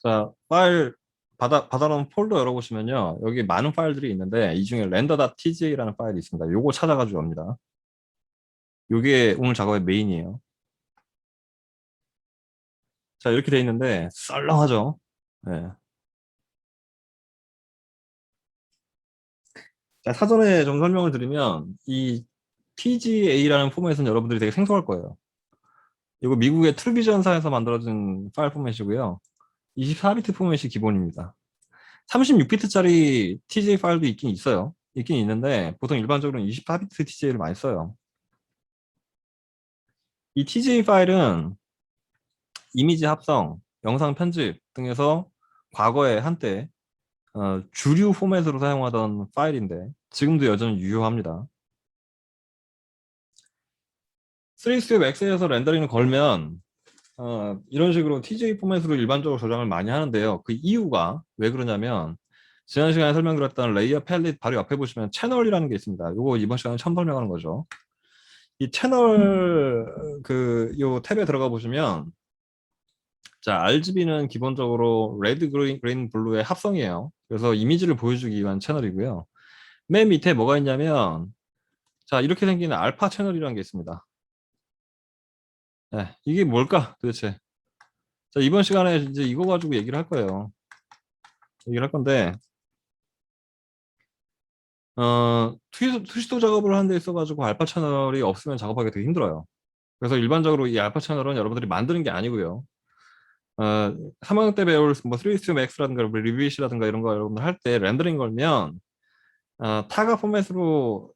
자, 받아놓은 폴더 열어보시면요. 여기 많은 파일들이 있는데, 이 중에 render.tj라는 파일이 있습니다. 요거 찾아가지고 옵니다. 요게 오늘 작업의 메인이에요. 자, 이렇게 돼 있는데, 썰렁하죠? 네. 자, 사전에 좀 설명을 드리면, 이 TGA라는 포맷은 여러분들이 되게 생소할 거예요. 이거 미국의 트루비전사에서 만들어진 파일 포맷이고요. 24비트 포맷이 기본입니다. 36비트짜리 TJ 파일도 있긴 있어요. 있긴 있는데 보통 일반적으로는 24비트 TJ를 많이 써요. 이 TJ 파일은 이미지 합성, 영상 편집 등에서 과거에 한때 주류 포맷으로 사용하던 파일인데 지금도 여전히 유효합니다. 3ds Max에서 렌더링을 걸면 이런 식으로 TJ 포맷으로 일반적으로 저장을 많이 하는데요. 그 이유가 왜 그러냐면 지난 시간에 설명드렸던 레이어 팰릿 바로 옆에 보시면 채널이라는 게 있습니다. 이거 이번 시간에 처음 설명하는 거죠. 이 채널 요 탭에 들어가 보시면 자 RGB는 기본적으로 레드, 그린, 블루의 합성이에요. 그래서 이미지를 보여주기 위한 채널이고요. 맨 밑에 뭐가 있냐면 자 이렇게 생기는 알파 채널이라는 게 있습니다. 네, 이게 뭘까 도대체? 자 이번 시간에 이제 이거 가지고 얘기를 할 거예요. 얘기를 할 건데 투시도 작업을 하는 데 있어가지고 알파 채널이 없으면 작업하기 되게 힘들어요. 그래서 일반적으로 이 알파 채널은 여러분들이 만드는 게 아니고요. 3학년 때 배울 뭐 3ds max라든가 리뷰이시라든가 이런 거 여러분들 할 때 렌더링 걸면 타가 포맷으로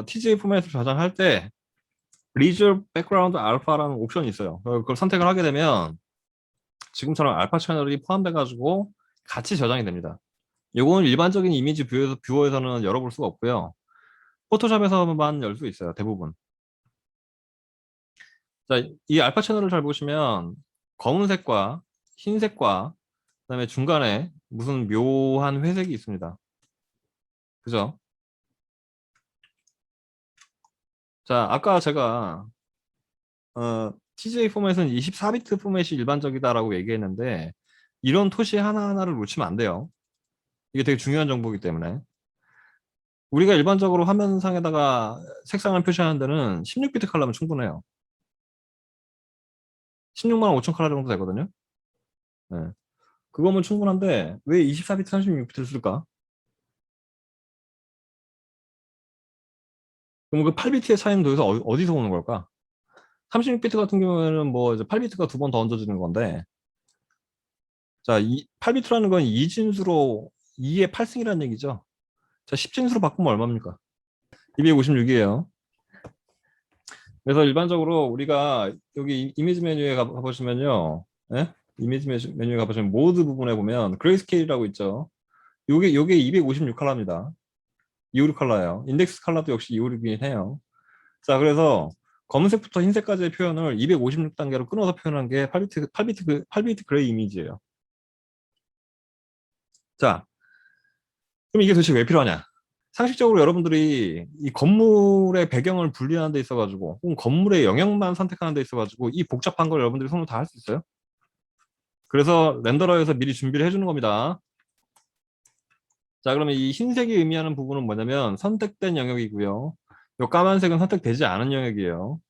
TJ 포맷으로 저장할 때 리졸 백그라운드 알파라는 옵션이 있어요. 그걸 선택을 하게 되면 지금처럼 알파 채널이 포함돼 가지고 같이 저장이 됩니다. 요건 일반적인 이미지 뷰어에서는 열어볼 수가 없고요. 포토샵에서만 열 수 있어요. 대부분. 자, 이 알파 채널을 잘 보시면 검은색과 흰색과 그다음에 중간에 무슨 묘한 회색이 있습니다. 그죠? 자, 아까 제가 TJ 포맷은 24비트 포맷이 일반적이다라고 얘기했는데 이런 토시 하나하나를 놓치면 안 돼요. 이게 되게 중요한 정보이기 때문에. 우리가 일반적으로 화면상에다가 색상을 표시하는 데는 16비트 컬러면 충분해요. 16만 5천 컬러 정도 되거든요. 네. 그거면 충분한데 왜 24비트 36비트를 쓸까? 그럼 그 8비트의 차이는 도대체 어디서 오는 걸까? 36비트 같은 경우에는 뭐 이제 8비트가 두 번 더 얹어지는 건데 자, 8비트라는 건 2진수로 2의 8승이라는 얘기죠. 자, 10진수로 바꾸면 얼마입니까? 256이에요. 그래서 일반적으로 우리가 여기 이미지 메뉴에 가보시면요. 예? 이미지 메뉴에 가보시면 모드 부분에 보면 그레이스케일이라고 있죠. 요게 256 컬러입니다. 256 컬러예요. 인덱스 컬러도 역시 256이긴 해요. 자, 그래서 검은색부터 흰색까지의 표현을 256단계로 끊어서 표현한 게 8비트 그레이 이미지예요. 자, 그럼 이게 도대체 왜 필요하냐? 상식적으로 여러분들이 이 건물의 배경을 분리하는 데 있어가지고 혹은 건물의 영역만 선택하는 데 있어가지고 이 복잡한 걸 여러분들이 손으로 다 할 수 있어요? 그래서 렌더러에서 미리 준비를 해주는 겁니다. 자, 그러면 이 흰색이 의미하는 부분은 뭐냐면 선택된 영역이고요. 이 까만색은 선택되지 않은 영역이에요.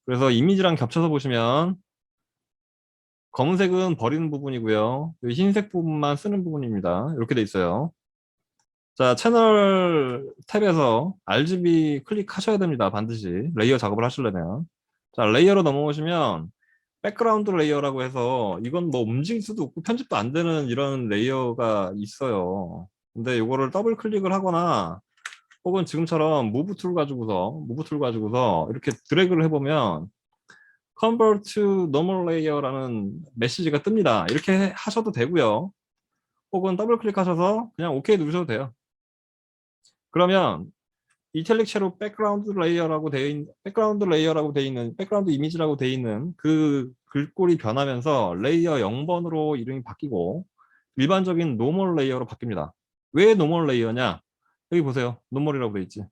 그래서 이미지랑 겹쳐서 보시면 검은색은 버리는 부분이고요. 이 흰색 부분만 쓰는 부분입니다. 이렇게 돼 있어요. 자, 채널 탭에서 RGB 클릭하셔야 됩니다. 반드시. 레이어 작업을 하시려면. 자, 레이어로 넘어오시면 백그라운드 레이어라고 해서 이건 뭐 움직일 수도 없고 편집도 안 되는 이런 레이어가 있어요. 근데 이거를 더블 클릭을 하거나 혹은 지금처럼 무브 툴 가지고서 이렇게 드래그를 해보면 Convert to Normal Layer라는 메시지가 뜹니다. 이렇게 하셔도 되고요. 혹은 더블 클릭하셔서 그냥 OK 누르셔도 돼요. 그러면 이탈릭 섀도우 백그라운드 이미지라고 되어 있는 그 글꼴이 변하면서 레이어 0번으로 이름이 바뀌고 일반적인 노멀 레이어로 바뀝니다. 왜 노멀 레이어냐? 여기 보세요. 노멀이라고 되어 있지.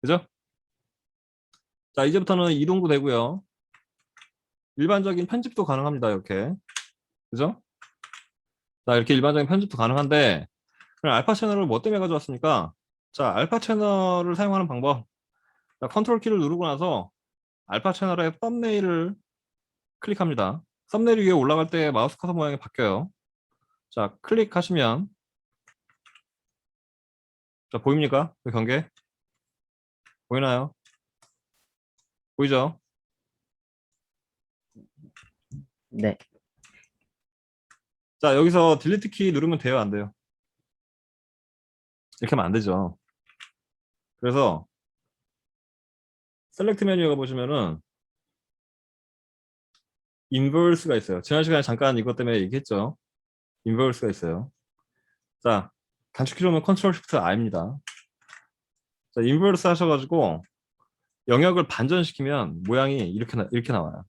그죠? 자, 이제부터는 이동도 되고요. 일반적인 편집도 가능합니다. 이렇게. 그죠? 자, 이렇게 일반적인 편집도 가능한데, 그럼 알파 채널을 뭐 때문에 가져왔습니까? 자, 알파 채널을 사용하는 방법. 자, 컨트롤 키를 누르고 나서 알파 채널의 썸네일을 클릭합니다. 썸네일 위에 올라갈 때 마우스 커서 모양이 바뀌어요. 자, 클릭하시면, 자, 보입니까? 그 경계? 보이나요? 보이죠? 네. 자, 여기서 딜리트 키 누르면 돼요, 안 돼요? 이렇게 하면 안 되죠. 그래서 셀렉트 메뉴에 가보시면은 인버스가 있어요. 지난 시간에 잠깐 이것 때문에 얘기했죠. 인버스가 있어요. 자, 단축키 조는 컨트롤 쉬프트 R입니다. 자, 인버스 하셔가지고 영역을 반전시키면 모양이 이렇게 나와요.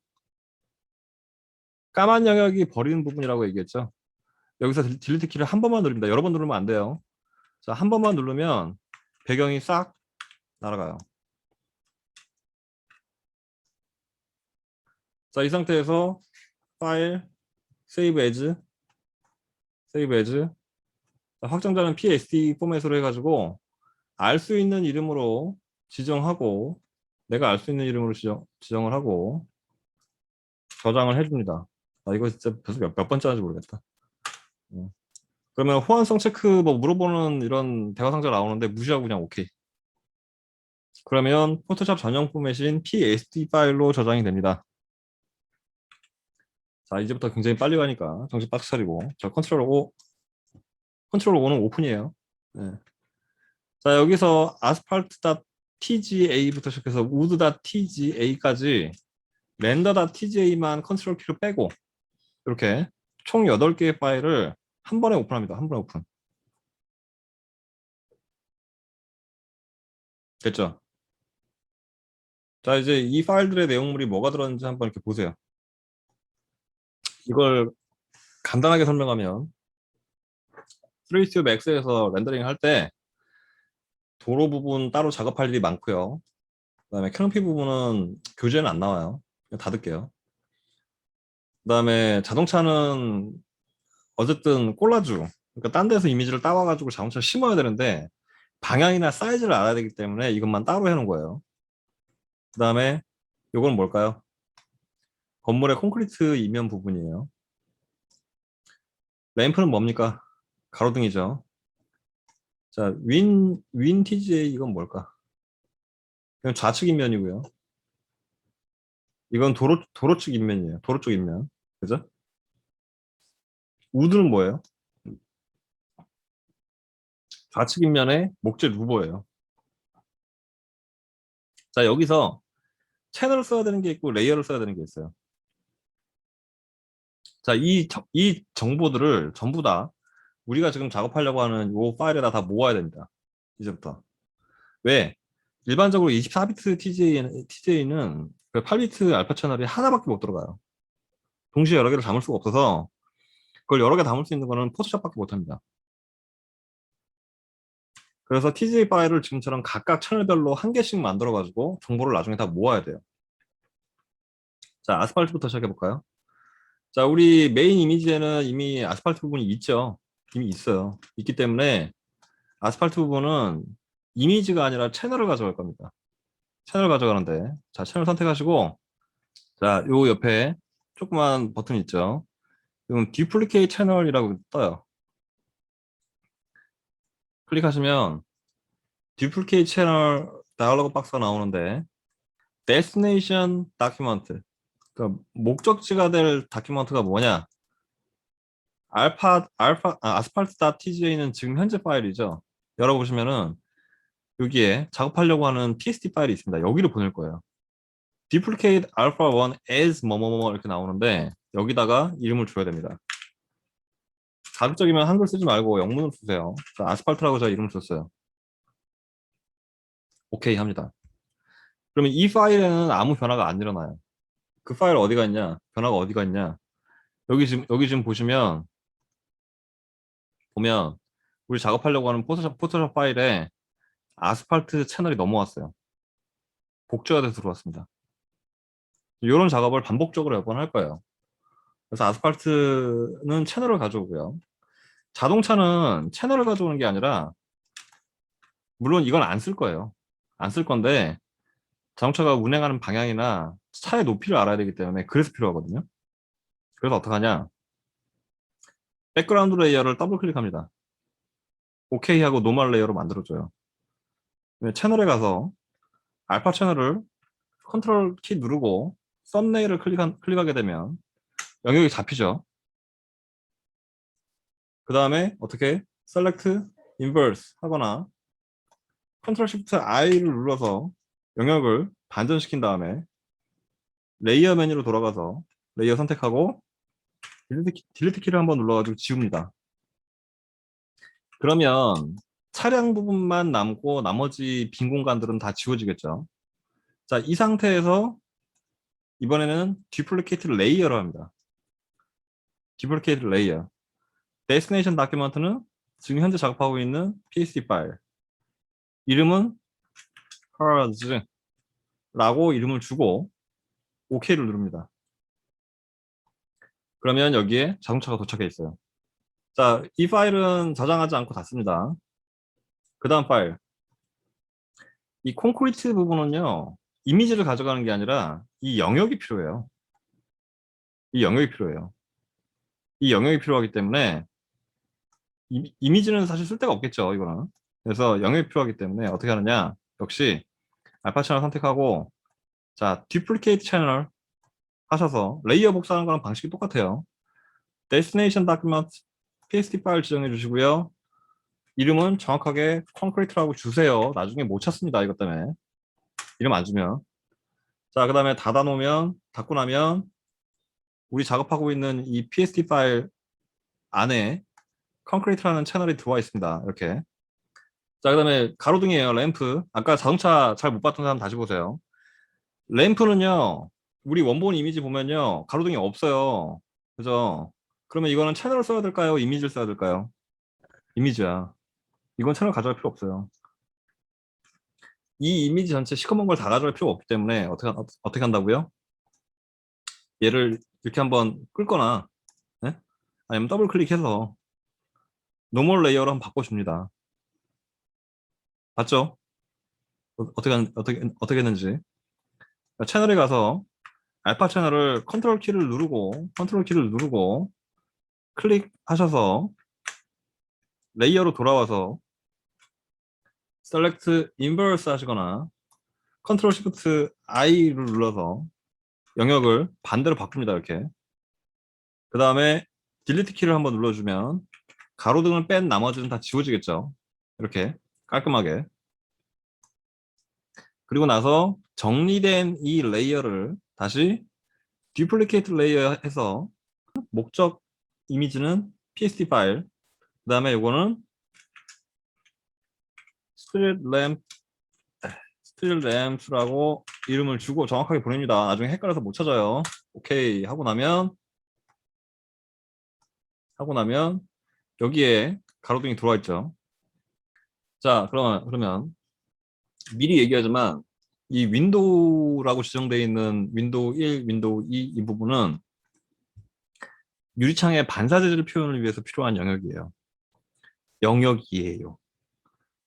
까만 영역이 버리는 부분이라고 얘기했죠. 여기서 딜리트 키를 한 번만 누릅니다. 여러 번 누르면 안 돼요. 자, 한 번만 누르면 배경이 싹 날아가요. 자, 이 상태에서 파일, 세이브 에즈, 세이브 에즈. 자, 확장자는 PSD 포맷으로 해가지고 알 수 있는 이름으로 지정하고 내가 알 수 있는 이름으로 지정을 하고 저장을 해줍니다. 아, 이거 진짜 벌써 몇 번째 하는지 모르겠다. 그러면 호환성 체크 뭐 물어보는 이런 대화 상자 나오는데 무시하고 그냥 오케이. 그러면 포토샵 전용 포맷인 PSD 파일로 저장이 됩니다. 자, 이제부터 굉장히 빨리 가니까 정신 바짝 차리고. 자, 컨트롤 O, 컨트롤 O는 오픈이에요. 네. 자, 여기서 asphalt.tga부터 시작해서 wood.tga까지 render.tga만 컨트롤 키를 빼고 이렇게 총 8개의 파일을 한 번에 오픈합니다. 한 번에 오픈. 됐죠? 자, 이제 이 파일들의 내용물이 뭐가 들었는지 한번 이렇게 보세요. 이걸 간단하게 설명하면 3ds max에서 렌더링 할 때 도로 부분 따로 작업할 일이 많고요. 그 다음에 캐노피 부분은 교재는 안 나와요. 그냥 닫을게요. 그 다음에 자동차는 어쨌든 콜라주, 그러니까 딴 데서 이미지를 따와가지고 자동차를 심어야 되는데 방향이나 사이즈를 알아야 되기 때문에 이것만 따로 해놓은 거예요. 그 다음에 이건 뭘까요? 건물의 콘크리트 이면 부분이에요. 램프는 뭡니까? 가로등이죠. 자, 윈 TGA 이건 뭘까? 이건 좌측 인면이고요. 이건 도로 측 인면이에요. 도로 쪽 인면. 그죠? 우드는 뭐예요? 좌측 인면의 목재 루버예요. 자, 여기서 채널을 써야 되는 게 있고 레이어를 써야 되는 게 있어요. 자, 이 정보들을 전부 다 우리가 지금 작업하려고 하는 이 파일에다 다 모아야 됩니다. 이제부터. 왜? 일반적으로 24비트 TJ는 그 8비트 알파 채널이 하나밖에 못 들어가요. 동시에 여러 개를 담을 수가 없어서 그걸 여러 개 담을 수 있는 거는 포토샵밖에 못 합니다. 그래서 TJ 파일을 지금처럼 각각 채널별로 한 개씩 만들어 가지고 정보를 나중에 다 모아야 돼요. 자, 아스팔트부터 시작해 볼까요? 자, 우리 메인 이미지에는 이미 아스팔트 부분이 있죠. 이미 있어요. 있기 때문에 아스팔트 부분은 이미지가 아니라 채널을 가져갈 겁니다. 채널 가져가는데, 자, 채널 선택하시고, 자, 요 옆에 조그만 버튼 있죠. 이건 디플리케이트 채널이라고 떠요. 클릭하시면 디플리케이트 채널 다이얼로그 박스가 나오는데 데스티네이션 다큐먼트, 그러니까 목적지가 될 다큐먼트가 뭐냐? 아스팔트.tj는 지금 현재 파일이죠. 열어보시면은 여기에 작업하려고 하는 PSD 파일이 있습니다. 여기를 보낼 거예요. duplicate alpha 1 as 뭐뭐뭐 이렇게 나오는데 여기다가 이름을 줘야 됩니다. 자극적이면 한글 쓰지 말고 영문을 쓰세요. 자, 아스팔트라고 제가 이름을 줬어요. 오케이 합니다. 그러면 이 파일에는 아무 변화가 안 일어나요. 그 파일 어디가 있냐? 변화가 어디가 있냐? 여기 지금 보면 우리 작업하려고 하는 포토샵 파일에 아스팔트 채널이 넘어왔어요. 복제가 돼서 들어왔습니다. 이런 작업을 반복적으로 몇 번 할 거예요. 그래서 아스팔트는 채널을 가져오고요. 자동차는 채널을 가져오는 게 아니라, 물론 이건 안 쓸 거예요. 안 쓸 건데, 자동차가 운행하는 방향이나 차의 높이를 알아야 되기 때문에 그래서 필요하거든요. 그래서 어떡하냐? 백그라운드 레이어를 더블 클릭합니다. OK 하고 노멀 레이어로 만들어줘요. 채널에 가서 알파 채널을 컨트롤 키 누르고 썸네일을 클릭하게 되면 영역이 잡히죠. 그 다음에 어떻게 select inverse 하거나 컨트롤 시프트 I를 눌러서 영역을 반전시킨 다음에 레이어 메뉴로 돌아가서 레이어 선택하고 딜리트 키를 한번 눌러가지고 지웁니다. 그러면 차량 부분만 남고 나머지 빈 공간들은 다 지워지겠죠. 자, 이 상태에서 이번에는 듀플리케이트 레이어를 합니다. 듀플리케이트 레이어. 데스티네이션 다큐먼트는 지금 현재 작업하고 있는 PSD 파일. 이름은 cars 라고 이름을 주고 OK를 누릅니다. 그러면 여기에 자동차가 도착해 있어요. 자, 이 파일은 저장하지 않고 닫습니다. 그 다음 파일. 이 콘크리트 부분은요, 이미지를 가져가는 게 아니라 이 영역이 필요해요. 이 영역이 필요해요. 이 영역이 필요하기 때문에 이미지는 사실 쓸 데가 없겠죠, 이거는. 그래서 영역이 필요하기 때문에 어떻게 하느냐. 역시 알파 채널 선택하고, 자, 듀플리케이트 채널 하셔서 레이어 복사하는 거랑 방식이 똑같아요. 데스티네이션 다큐먼트 PSD 파일 지정해 주시고요. 이름은 정확하게 콘크리트라고 주세요. 나중에 못 찾습니다, 이것 때문에. 이름 안 주면. 자, 그 다음에 닫고 나면 우리 작업하고 있는 이 PSD 파일 안에 콘크리트라는 채널이 들어와 있습니다. 이렇게. 자, 그 다음에 가로등이에요. 램프. 아까 자동차 잘 못 봤던 사람 다시 보세요. 램프는요, 우리 원본 이미지 보면요, 가로등이 없어요. 그죠? 그러면 이거는 채널을 써야 될까요? 이미지를 써야 될까요? 이미지야. 이건 채널 가져갈 필요 없어요. 이 이미지 전체 시커먼 걸 다 가져갈 필요 없기 때문에 어떻게 한다고요? 얘를 이렇게 한번 끌거나, 네? 아니면 더블 클릭해서 노멀 레이어로 한번 바꿔줍니다. 봤죠? 어떻게 했는지. 채널에 가서 알파 채널을 컨트롤 키를 누르고 클릭하셔서 레이어로 돌아와서 셀렉트 인버스 하시거나 컨트롤 시프트 I를 눌러서 영역을 반대로 바꿉니다. 이렇게. 그 다음에 딜리트 키를 한번 눌러주면 가로등을 뺀 나머지는 다 지워지겠죠. 이렇게 깔끔하게. 그리고 나서 정리된 이 레이어를 다시 듀플리케이트 레이어 해서 목적 이미지는 PSD 파일, 그 다음에 이거는 스트릿 램프라고 이름을 주고 정확하게 보냅니다. 나중에 헷갈려서 못 찾아요. 오케이 하고 나면 여기에 가로등이 들어와 있죠. 자, 그러면 미리 얘기하지만 이 윈도우라고 지정되어 있는 윈도우 1, 윈도우 2 이 부분은 유리창의 반사 재질 표현을 위해서 필요한 영역이에요. 영역이에요.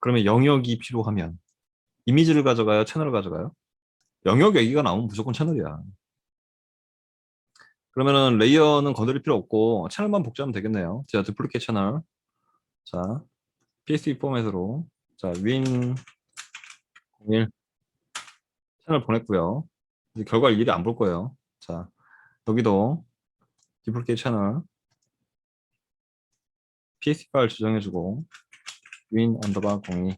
그러면 영역이 필요하면 이미지를 가져가요? 채널을 가져가요? 영역 얘기가 나오면 무조건 채널이야. 그러면은 레이어는 건드릴 필요 없고 채널만 복제하면 되겠네요. 자, 두플리케이트 채널. 자, PSD 포맷으로. 자, 윈 01 채널 보냈고요. 이제 결과 일일이 안 볼 거예요. 자, 여기도 디플리케이트 채널 PSD 파일 지정해주고 윈 언더바 02.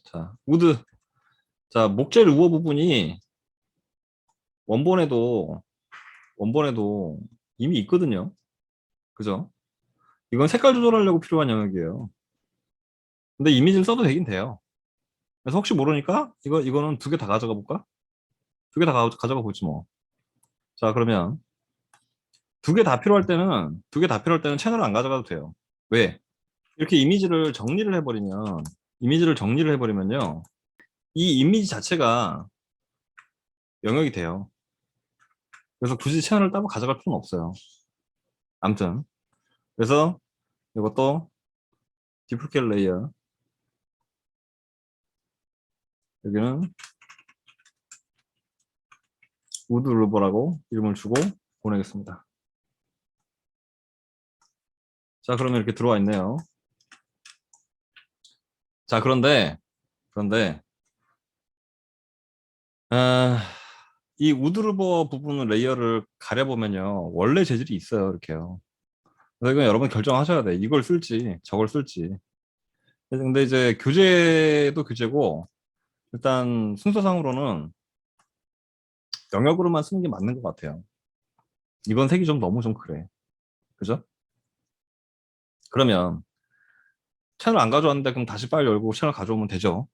자, 우드. 자, 목재 루어 부분이 원본에도 이미 있거든요. 그죠? 이건 색깔 조절하려고 필요한 영역이에요. 근데 이미지를 써도 되긴 돼요. 그래서 혹시 모르니까 이거는 두 개 다 가져가 볼까? 두 개 다 가져가 보지 뭐. 자, 그러면 두 개 다 필요할 때는 채널을 안 가져가도 돼요. 왜? 이렇게 이미지를 정리를 해버리면요. 이 이미지 자체가 영역이 돼요. 그래서 굳이 채널을 따로 가져갈 필요는 없어요. 아무튼 그래서 이것도 디프리케이트 레이어, 여기는 우드 루버라고 이름을 주고 보내겠습니다. 자, 그러면 이렇게 들어와 있네요. 자, 그런데 아, 이 우드 루버 부분 레이어를 가려보면요, 원래 재질이 있어요. 이렇게요. 그래서 이건 여러분 결정하셔야 돼. 이걸 쓸지 저걸 쓸지. 근데 이제 교재도 교재고, 일단 순서상으로는 영역으로만 쓰는 게 맞는 것 같아요. 이번 색이 좀 너무 좀 그래. 그죠? 그러면 채널 안 가져왔는데 그럼 다시 파일 열고 채널 가져오면 되죠.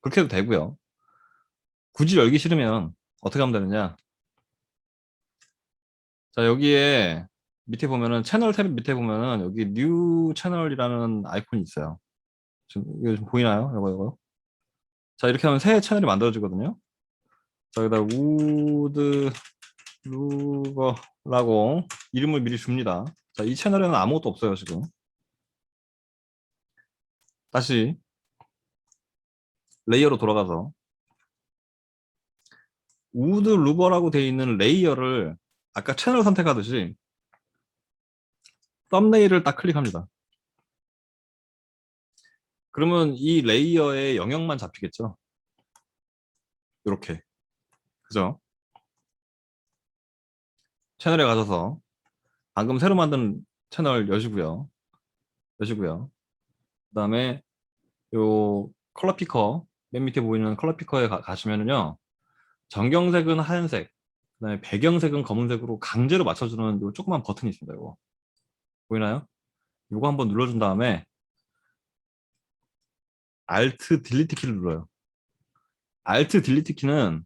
그렇게 해도 되고요. 굳이 열기 싫으면 어떻게 하면 되느냐? 자, 여기에 밑에 보면은 채널 탭 밑에 보면은 여기 뉴 채널이라는 아이콘이 있어요. 지금 이거 좀 보이나요? 이거. 자, 이렇게 하면 새 채널이 만들어지거든요. 자, 여기다 우드 루거라고 이름을 미리 줍니다. 자, 이 채널에는 아무것도 없어요, 지금. 다시 레이어로 돌아가서 우드 루버라고 되어 있는 레이어를 아까 채널 선택하듯이 썸네일을 딱 클릭합니다. 그러면 이 레이어의 영역만 잡히겠죠. 이렇게. 그죠? 채널에 가셔서 방금 새로 만든 채널 여시고요. 그 다음에 요 컬러 피커, 맨 밑에 보이는 컬러 피커에 가시면은요, 정경색은 하얀색, 그다음에 배경색은 검은색으로 강제로 맞춰주는 요 조그만 버튼이 있습니다. 이거 보이나요? 이거 한번 눌러준 다음에 Alt 딜리트 키를 눌러요. Alt 딜리트 키는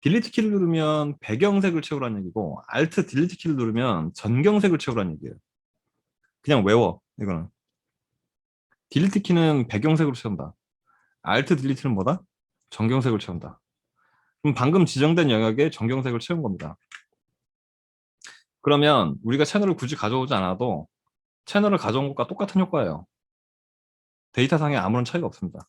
딜리트 키를 누르면 배경색을 채우라는 얘기고, Alt 딜리트 키를 누르면 전경색을 채우라는 얘기예요. 그냥 외워. 이거는 딜리트 키는 배경색으로 채운다. Alt 딜리트는 뭐다? 전경색을 채운다. 그럼 방금 지정된 영역에 전경색을 채운 겁니다. 그러면 우리가 채널을 굳이 가져오지 않아도 채널을 가져온 것과 똑같은 효과예요. 데이터상에 아무런 차이가 없습니다.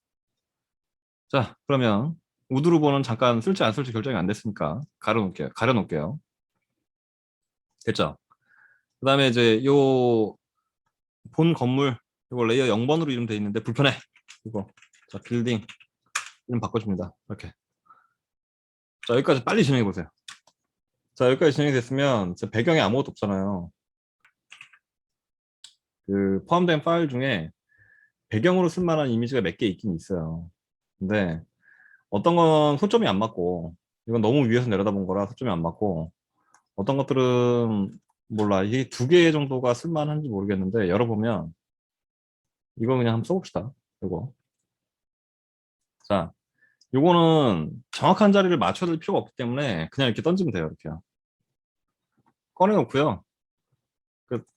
자, 그러면 우드루버는 잠깐 쓸지 안 쓸지 결정이 안 됐으니까 가려놓을게요. 됐죠? 그 다음에 이제 요 본 건물, 이거 레이어 0번으로 이름 돼 있는데 불편해. 이거. 자, 빌딩 이름 바꿔줍니다. 이렇게. 자, 여기까지 빨리 진행해 보세요. 자, 여기까지 진행이 됐으면 배경에 아무것도 없잖아요. 그 포함된 파일 중에 배경으로 쓸만한 이미지가 몇 개 있긴 있어요. 근데 어떤 건 초점이 안 맞고, 이건 너무 위에서 내려다본 거라 초점이 안 맞고, 어떤 것들은 몰라. 이게 두 개 정도가 쓸만한지 모르겠는데, 열어보면 이거 그냥 한번 써봅시다. 이거. 자, 요거는 정확한 자리를 맞춰야 될 필요가 없기 때문에 그냥 이렇게 던지면 돼요. 이렇게요. 꺼내놓고요.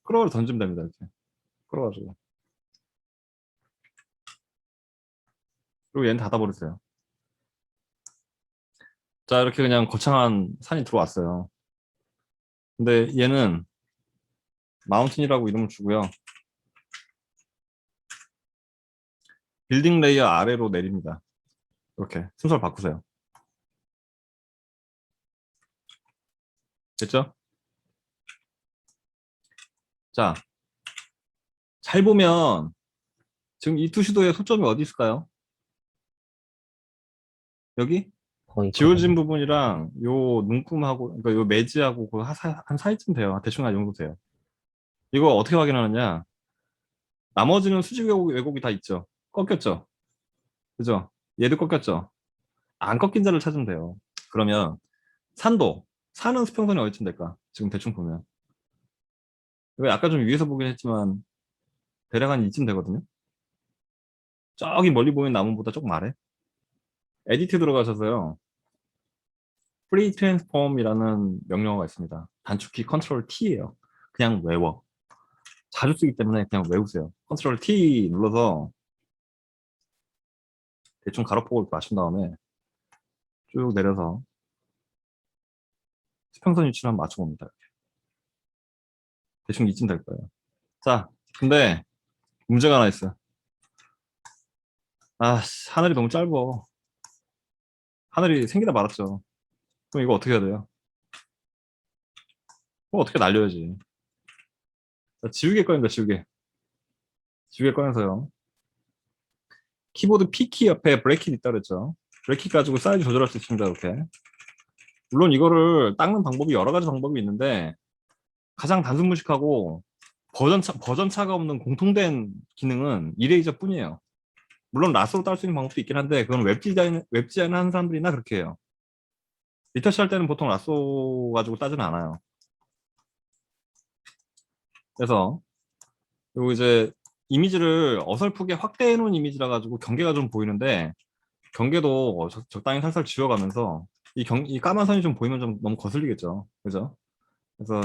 끌어를 던지면 됩니다. 이렇게. 끌어가지고. 그리고 얘는 닫아버리세요. 자, 이렇게 그냥 거창한 산이 들어왔어요. 근데 얘는 마운틴이라고 이름을 주고요. 빌딩 레이어 아래로 내립니다. 이렇게 순서를 바꾸세요. 됐죠? 자, 잘 보면 지금 이 투시도의 소점이 어디 있을까요? 여기? 거의 지워진 있거든요. 부분이랑 요 눈금하고, 그러니까 요 매지하고 그 한 사이쯤 돼요. 대충 한 정도 돼요. 이거 어떻게 확인하느냐? 나머지는 수직 왜곡이 다 있죠. 꺾였죠. 그죠? 얘도 꺾였죠. 안 꺾인 자를 찾으면 돼요. 그러면 산은 수평선이 어디쯤 될까? 지금 대충 보면. 이거 아까 좀 위에서 보긴 했지만 대략 한 이쯤 되거든요. 저기 멀리 보이는 나무보다 조금 아래. 에디트 들어가셔서요. 프리 트랜스폼이라는 명령어가 있습니다. 단축키 컨트롤 T예요. 그냥 외워. 자주 쓰기 때문에 그냥 외우세요. 컨트롤 T 눌러서 대충 가로폭을 맞춘 다음에 쭉 내려서 수평선 위치를 한번 맞춰봅니다. 대충 이쯤 될 거예요. 자, 근데 문제가 하나 있어. 아, 하늘이 너무 짧어. 하늘이 생기다 말았죠. 그럼 이거 어떻게 해야 돼요? 그거 어떻게 날려야지. 자, 지우개 꺼낸다, 지우개. 지우개 꺼내서요. 키보드 P키 옆에 브레이킷 있다 그랬죠. 브레이킷 가지고 사이즈 조절할 수 있습니다, 이렇게. 물론 이거를 닦는 방법이 여러 가지 방법이 있는데 가장 단순 무식하고 버전 차가 없는 공통된 기능은 이레이저 뿐이에요. 물론 라스로 딸 수 있는 방법도 있긴 한데 그건 웹 디자인 하는 사람들이나 그렇게 해요. 리터치 할 때는 보통 라쏘 가지고 따지는 않아요. 그래서 그리고 이제 이미지를 어설프게 확대해 놓은 이미지라 가지고 경계가 좀 보이는데 경계도 적당히 살살 지워가면서 이 까만 선이 좀 보이면 좀 너무 거슬리겠죠. 그죠? 그래서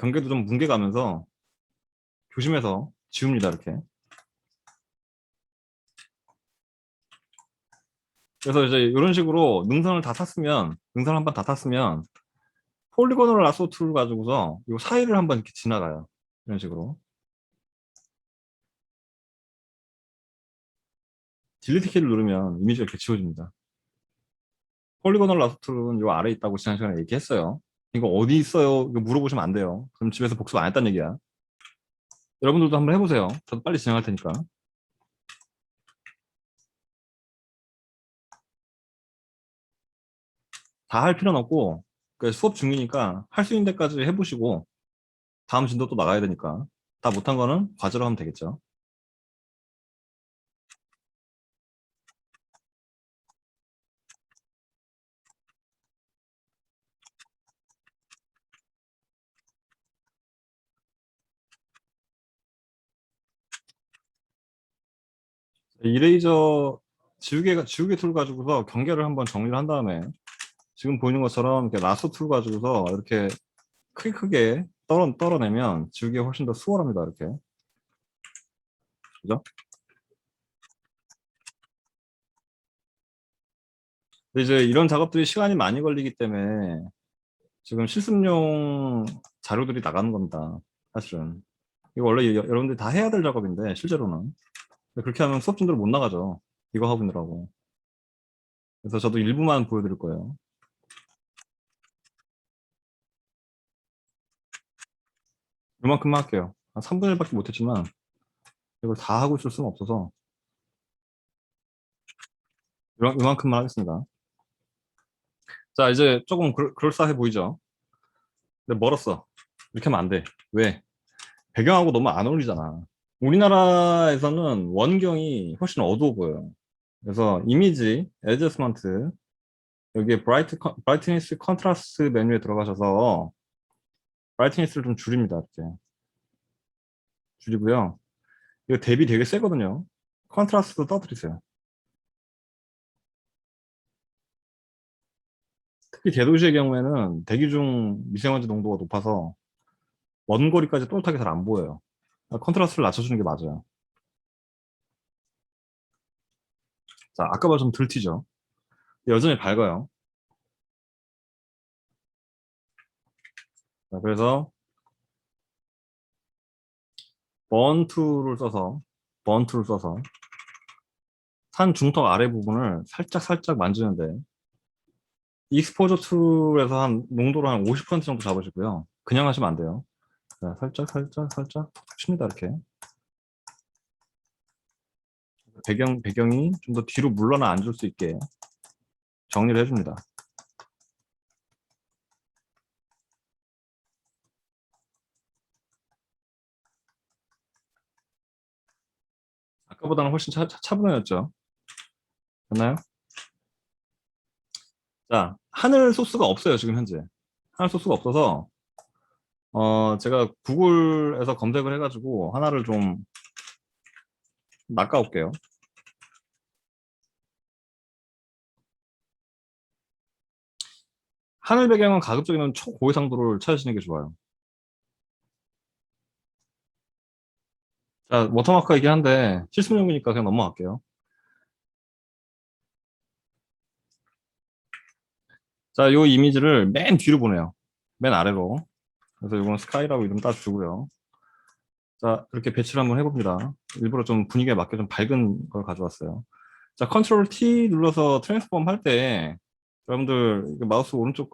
경계도 좀 뭉개가면서 조심해서 지웁니다, 이렇게. 그래서 이제 이런 식으로 능선을 다 탔으면, 능선 한 번 다 탔으면, 폴리곤을 라sso 툴 가지고서 이 사이를 한번 이렇게 지나가요. 이런 식으로. 딜리트 키를 누르면 이미지가 이렇게 지워집니다. 폴리곤을 라sso 툴은 요 아래에 있다고 지난 시간에 얘기했어요. 이거 어디 있어요? 이거 물어보시면 안 돼요. 그럼 집에서 복습 안 했다는 얘기야. 여러분들도 한번 해보세요. 저도 빨리 진행할 테니까. 다 할 필요는 없고, 그 수업 중이니까 할 수 있는 데까지 해보시고, 다음 진도 또 나가야 되니까. 다 못한 거는 과제로 하면 되겠죠. 이레이저 지우개 툴 가지고서 경계를 한번 정리를 한 다음에 지금 보이는 것처럼 이렇게 라sso 툴 가지고서 이렇게 크게 떨어내면 지우기가 훨씬 더 수월합니다. 이렇게. 그죠? 근데 이제 이런 작업들이 시간이 많이 걸리기 때문에 지금 실습용 자료들이 나가는 겁니다. 사실은. 이거 원래 여러분들이 다 해야 될 작업인데 실제로는. 근데 그렇게 하면 수업 진도를 못 나가죠. 이거 하고 있느라고. 그래서 저도 일부만 보여드릴 거예요. 이만큼만 할게요. 한 3분의 1밖에 못했지만 이걸 다 하고 있을 수는 없어서 이만큼만 하겠습니다. 자, 이제 조금 그럴싸해 보이죠? 근데 멀었어. 이렇게 하면 안 돼. 왜? 배경하고 너무 안 어울리잖아. 우리나라에서는 원경이 훨씬 어두워 보여요. 그래서 이미지, 애저스먼트, 여기에 브라이트니스 컨트라스트 메뉴에 들어가셔서 브라이트니스를 좀 줄입니다. 이렇게 줄이고요. 이거 대비 되게 세거든요. 컨트라스트도 떠드리세요. 특히 대도시의 경우에는 대기 중 미세먼지 농도가 높아서 먼 거리까지 또렷하게 잘 안 보여요. 컨트라스트를 낮춰주는 게 맞아요. 자, 아까보다 좀 덜 튀죠. 여전히 밝아요. 자, 그래서 번투를 써서 번투를 써서 산 중턱 아래 부분을 살짝 만지는데 익스포저 툴에서 한 농도를 한 50% 정도 잡으시고요. 그냥 하시면 안 돼요. 자, 살짝 툭툭 칩니다. 이렇게 배경이 좀 더 뒤로 물러나 앉을 수 있게 정리를 해줍니다. 아까보다는 훨씬 차분해졌죠. 됐나요? 자, 하늘 소스가 없어요. 지금 현재 하늘 소스가 없어서 제가 구글에서 검색을 해가지고 하나를 좀 낚아올게요. 하늘 배경은 가급적이면 초고해상도를 찾으시는 게 좋아요. 자, 워터마크가 긴 한데 실습용이니까 그냥 넘어갈게요. 자, 요 이미지를 맨 뒤로 보내요. 맨 아래로. 그래서 이건 스카이라고 이름 따주고요. 자, 이렇게 배치를 한번 해봅니다. 일부러 좀 분위기에 맞게 좀 밝은 걸 가져왔어요. 자, 컨트롤 T 눌러서 트랜스폼 할 때, 여러분들 이거 마우스 오른쪽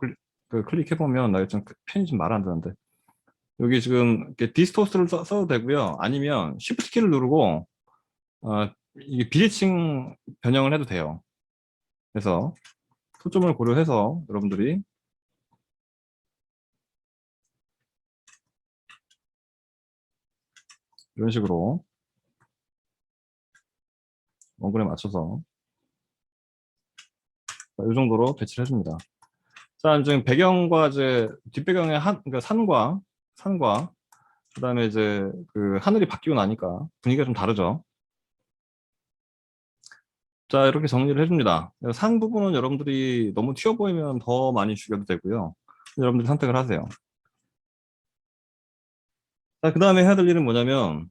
클릭해보면, 나 지금 펜이 좀 말 안 되는데, 여기 지금 이렇게 디스토스를 써도 되고요. 아니면 Shift 키를 누르고, 이게 비대칭 변형을 해도 돼요. 그래서 초점을 고려해서 여러분들이 이런 식으로 원근에 맞춰서 이 정도로 배치를 해줍니다. 자, 지금 배경과 이제 뒷배경의 그러니까 산과 그다음에 이제 그 하늘이 바뀌고 나니까 분위기가 좀 다르죠. 자, 이렇게 정리를 해줍니다. 산 부분은 여러분들이 너무 튀어 보이면 더 많이 죽여도 되고요. 여러분들이 선택을 하세요. 자, 그 다음에 해야 될 일은 뭐냐면,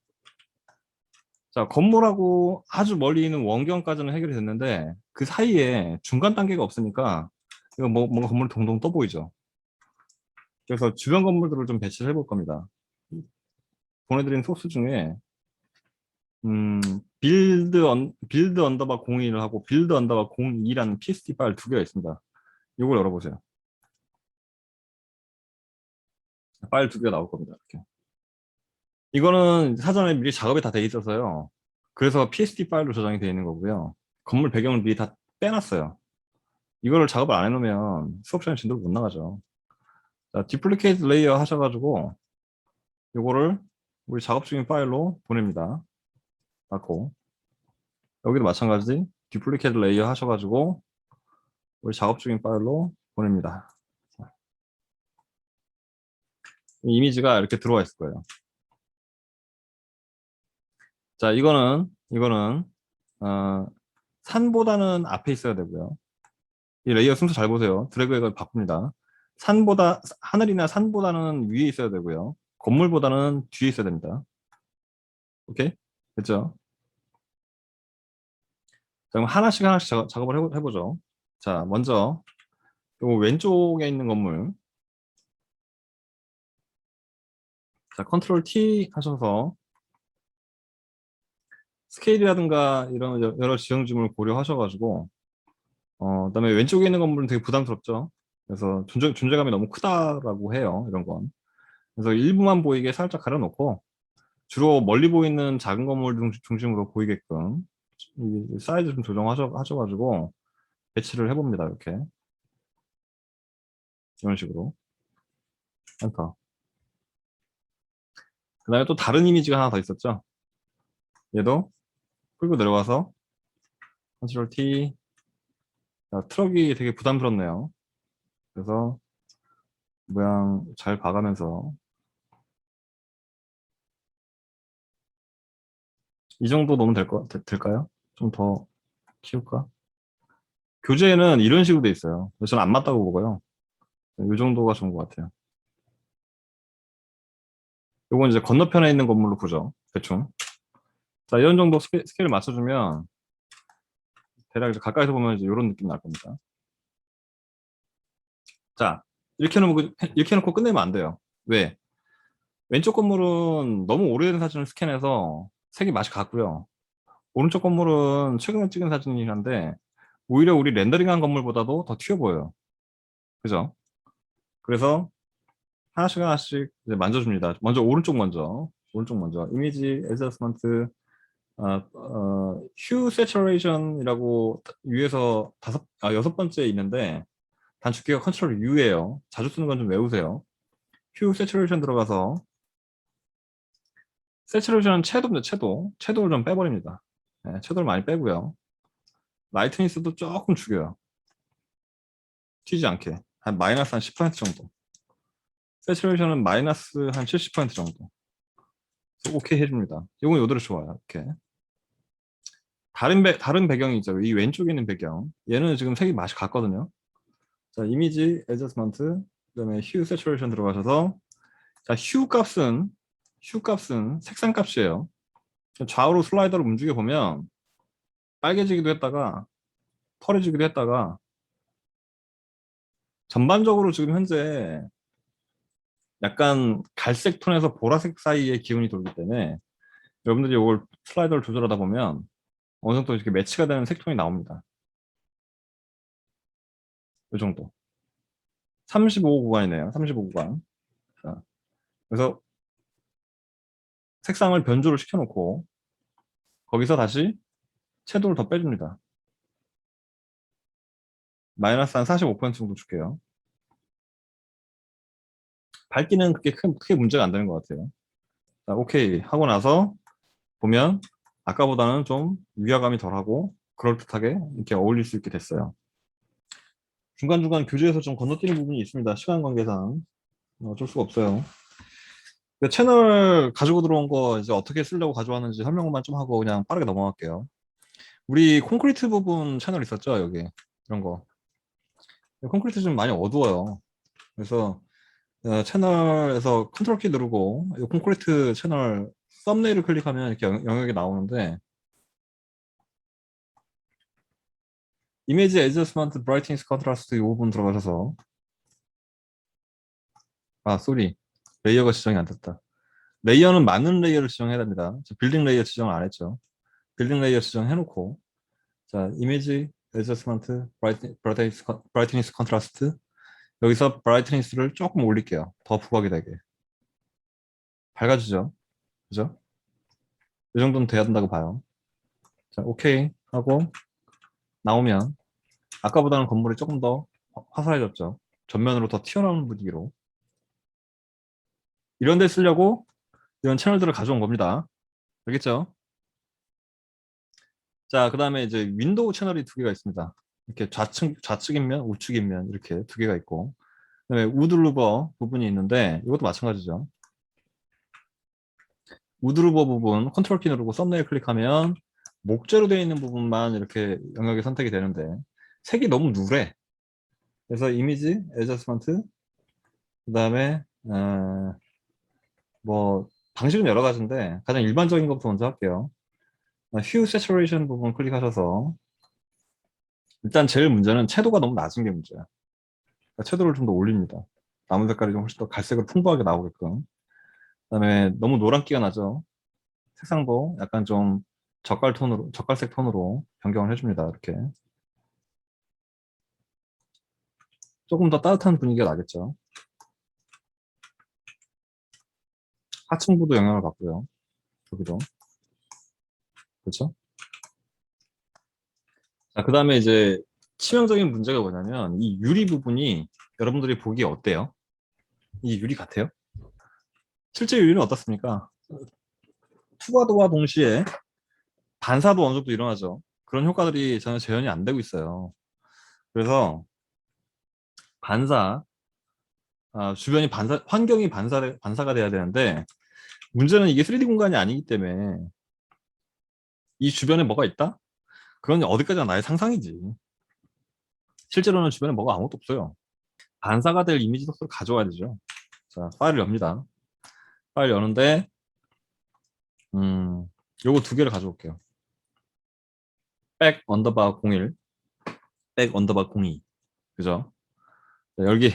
자, 건물하고 아주 멀리 있는 원경까지는 해결이 됐는데, 그 사이에 중간 단계가 없으니까, 이거 뭔가 건물이 동동 떠 보이죠. 그래서 주변 건물들을 좀 배치를 해볼 겁니다. 보내드린 소스 중에, 빌드 언더바 01을 하고, 빌드 언더바 02라는 PST 파일 두 개가 있습니다. 이걸 열어보세요. 파일 두 개가 나올 겁니다. 이렇게. 이거는 사전에 미리 작업이 다 돼 있어서요. 그래서 PSD 파일로 저장이 되어 있는 거고요. 건물 배경을 미리 다 빼놨어요. 이거를 작업을 안 해놓으면 수업 시간에 진도를 못 나가죠. 자, 디플리케이트 레이어 하셔가지고 이거를 우리 작업 중인 파일로 보냅니다. 닫고 여기도 마찬가지 디플리케이트 레이어 하셔가지고 우리 작업 중인 파일로 보냅니다. 이미지가 이렇게 들어와 있을 거예요. 자, 이거는 산보다는 앞에 있어야 되고요. 이 레이어 순서 잘 보세요. 드래그해서 바꿉니다. 하늘이나 산보다는 위에 있어야 되고요. 건물보다는 뒤에 있어야 됩니다. 오케이? 됐죠? 자, 그럼 하나씩 작업을 해보죠. 자, 먼저 요 왼쪽에 있는 건물. 자, 컨트롤 T 하셔서 스케일이라든가 이런 여러 지형지물을 고려하셔가지고 그다음에 왼쪽에 있는 건물은 되게 부담스럽죠. 그래서 존재감이 너무 크다라고 해요. 이런 건. 그래서 일부만 보이게 살짝 가려놓고 주로 멀리 보이는 작은 건물 중심으로 보이게끔 이 사이즈 좀 조정하셔가지고 배치를 해봅니다. 이렇게 이런 식으로 엔터. 그 다음에 또 다른 이미지가 하나 더 있었죠. 얘도 끌고 내려가서 컨트롤 T. 자, 트럭이 되게 부담스럽네요. 그래서 모양 잘 봐가면서 이 정도 넣으면 될까요? 좀 더 키울까? 교재에는 이런 식으로 돼 있어요. 그래서 저는 안 맞다고 보고요. 이 정도가 좋은 것 같아요. 요건 이제 건너편에 있는 건물로 보죠. 대충. 자, 이런 정도 스케일을 맞춰주면 대략 이제 가까이서 보면 이제 이런 느낌 날 겁니다. 자, 이렇게 해놓고 끝내면 안 돼요. 왜? 왼쪽 건물은 너무 오래된 사진을 스캔해서 색이 맛이 같고요. 오른쪽 건물은 최근에 찍은 사진이긴 한데 오히려 우리 렌더링한 건물보다도 더 튀어 보여요. 그죠? 그래서 하나씩 이제 만져줍니다. 먼저 오른쪽 먼저 이미지 애저스먼트 휴 세처레이션이라고 위에서 여섯 번째 있는데 단축키가 컨트롤 U예요. 자주 쓰는 건 좀 외우세요. 휴 세츄레이션 들어가서 세츄레이션은 채도입니다. 채도를 좀 빼버립니다. 네, 채도를 많이 빼고요. 라이트니스도 조금 죽여요. 튀지 않게 한 마이너스 한 10% 정도. 세츄레이션은 마이너스 한 70% 정도. 오케이 해줍니다. 이건 요대로 좋아요. 이렇게 다른 배경이 있죠. 이 왼쪽에 있는 배경. 얘는 지금 색이 맛이 같거든요. 자, 이미지 애저스먼트 그다음에 휴 세츄레이션 들어가셔서 자, 휴 값은 색상 값이에요. 좌우로 슬라이더를 움직여 보면 빨개지기도 했다가 펄해지기도 했다가 전반적으로 지금 현재 약간 갈색 톤에서 보라색 사이의 기운이 돌기 때문에 여러분들이 이걸 슬라이더를 조절하다 보면 어느 정도 이렇게 매치가 되는 색톤이 나옵니다. 이 정도. 35 구간이네요. 35 구간. 자, 그래서 색상을 변조를 시켜놓고 거기서 다시 채도를 더 빼줍니다. 마이너스 한 45% 정도 줄게요. 밝기는 크게 문제가 안 되는 것 같아요. 자, 오케이 하고 나서 보면 아까보다는 좀 위화감이 덜하고 그럴듯하게 이렇게 어울릴 수 있게 됐어요. 중간중간 교재에서 좀 건너뛰는 부분이 있습니다. 시간 관계상 어쩔 수가 없어요. 그 채널 가지고 들어온 거 이제 어떻게 쓰려고 가져왔는지 설명만 좀 하고 그냥 빠르게 넘어갈게요. 우리 콘크리트 부분 채널 있었죠? 여기 이런 거. 콘크리트 좀 많이 어두워요. 그래서 채널에서 컨트롤 키 누르고 이 콘크리트 채널 썸네일을 클릭하면 이렇게 영역이 나오는데 이미지 애저스먼트 브라이트니스 컨트라스트 이 부분 들어가셔서 쏘리 레이어가 지정이 안 됐다. 레이어는 많은 레이어를 지정해야 됩니다. 빌딩 레이어 지정을 안 했죠. 빌딩 레이어 지정해놓고 자 이미지 애저스먼트 브라이트니스 컨트라스트 여기서 브라이트니스를 조금 올릴게요. 더 부각이 되게 밝아지죠. 그죠? 이 정도는 돼야 된다고 봐요. 자 오케이 하고 나오면 아까보다는 건물이 조금 더 화사해졌죠. 전면으로 더 튀어나오는 분위기로. 이런 데 쓰려고 이런 채널들을 가져온 겁니다. 알겠죠? 자, 그 다음에 이제 윈도우 채널이 두 개가 있습니다. 이렇게 좌측인면, 우측인면 이렇게 두 개가 있고 그다음에 우드루버 부분이 있는데 이것도 마찬가지죠. 우드루버 부분 컨트롤 키 누르고 썸네일 클릭하면 목재로 되어 있는 부분만 이렇게 영역이 선택이 되는데 색이 너무 누래. 그래서 이미지, 애저스먼트 그 다음에 뭐 방식은 여러 가지인데 가장 일반적인 것부터 먼저 할게요. Hue Saturation 부분 클릭하셔서 일단 제일 문제는 채도가 너무 낮은 게 문제야. 그러니까 채도를 좀 더 올립니다. 나무 색깔이 좀 훨씬 더 갈색으로 풍부하게 나오게끔. 그다음에 너무 노란기가 나죠. 색상도 약간 좀 적갈색 톤으로 변경을 해줍니다. 이렇게 조금 더 따뜻한 분위기가 나겠죠. 하층부도 영향을 받고요. 여기도 그렇죠. 자, 그다음에 이제 치명적인 문제가 뭐냐면 이 유리 부분이 여러분들이 보기에 어때요? 이 유리 같아요? 실제 유리는 어떻습니까? 투과도와 동시에 반사도 어느 정도 일어나죠. 그런 효과들이 전혀 재현이 안 되고 있어요. 그래서 반사, 주변이 환경이 반사가 돼야 되는데 문제는 이게 3D 공간이 아니기 때문에 이 주변에 뭐가 있다? 그건 어디까지나 나의 상상이지. 실제로는 주변에 뭐가 아무것도 없어요. 반사가 될 이미지 소스를 가져와야 되죠. 자, 파일을 엽니다. 파일 여는데 요거 두 개를 가져올게요. 백 언더바 01, 백 언더바 02. 그죠? 자, 열기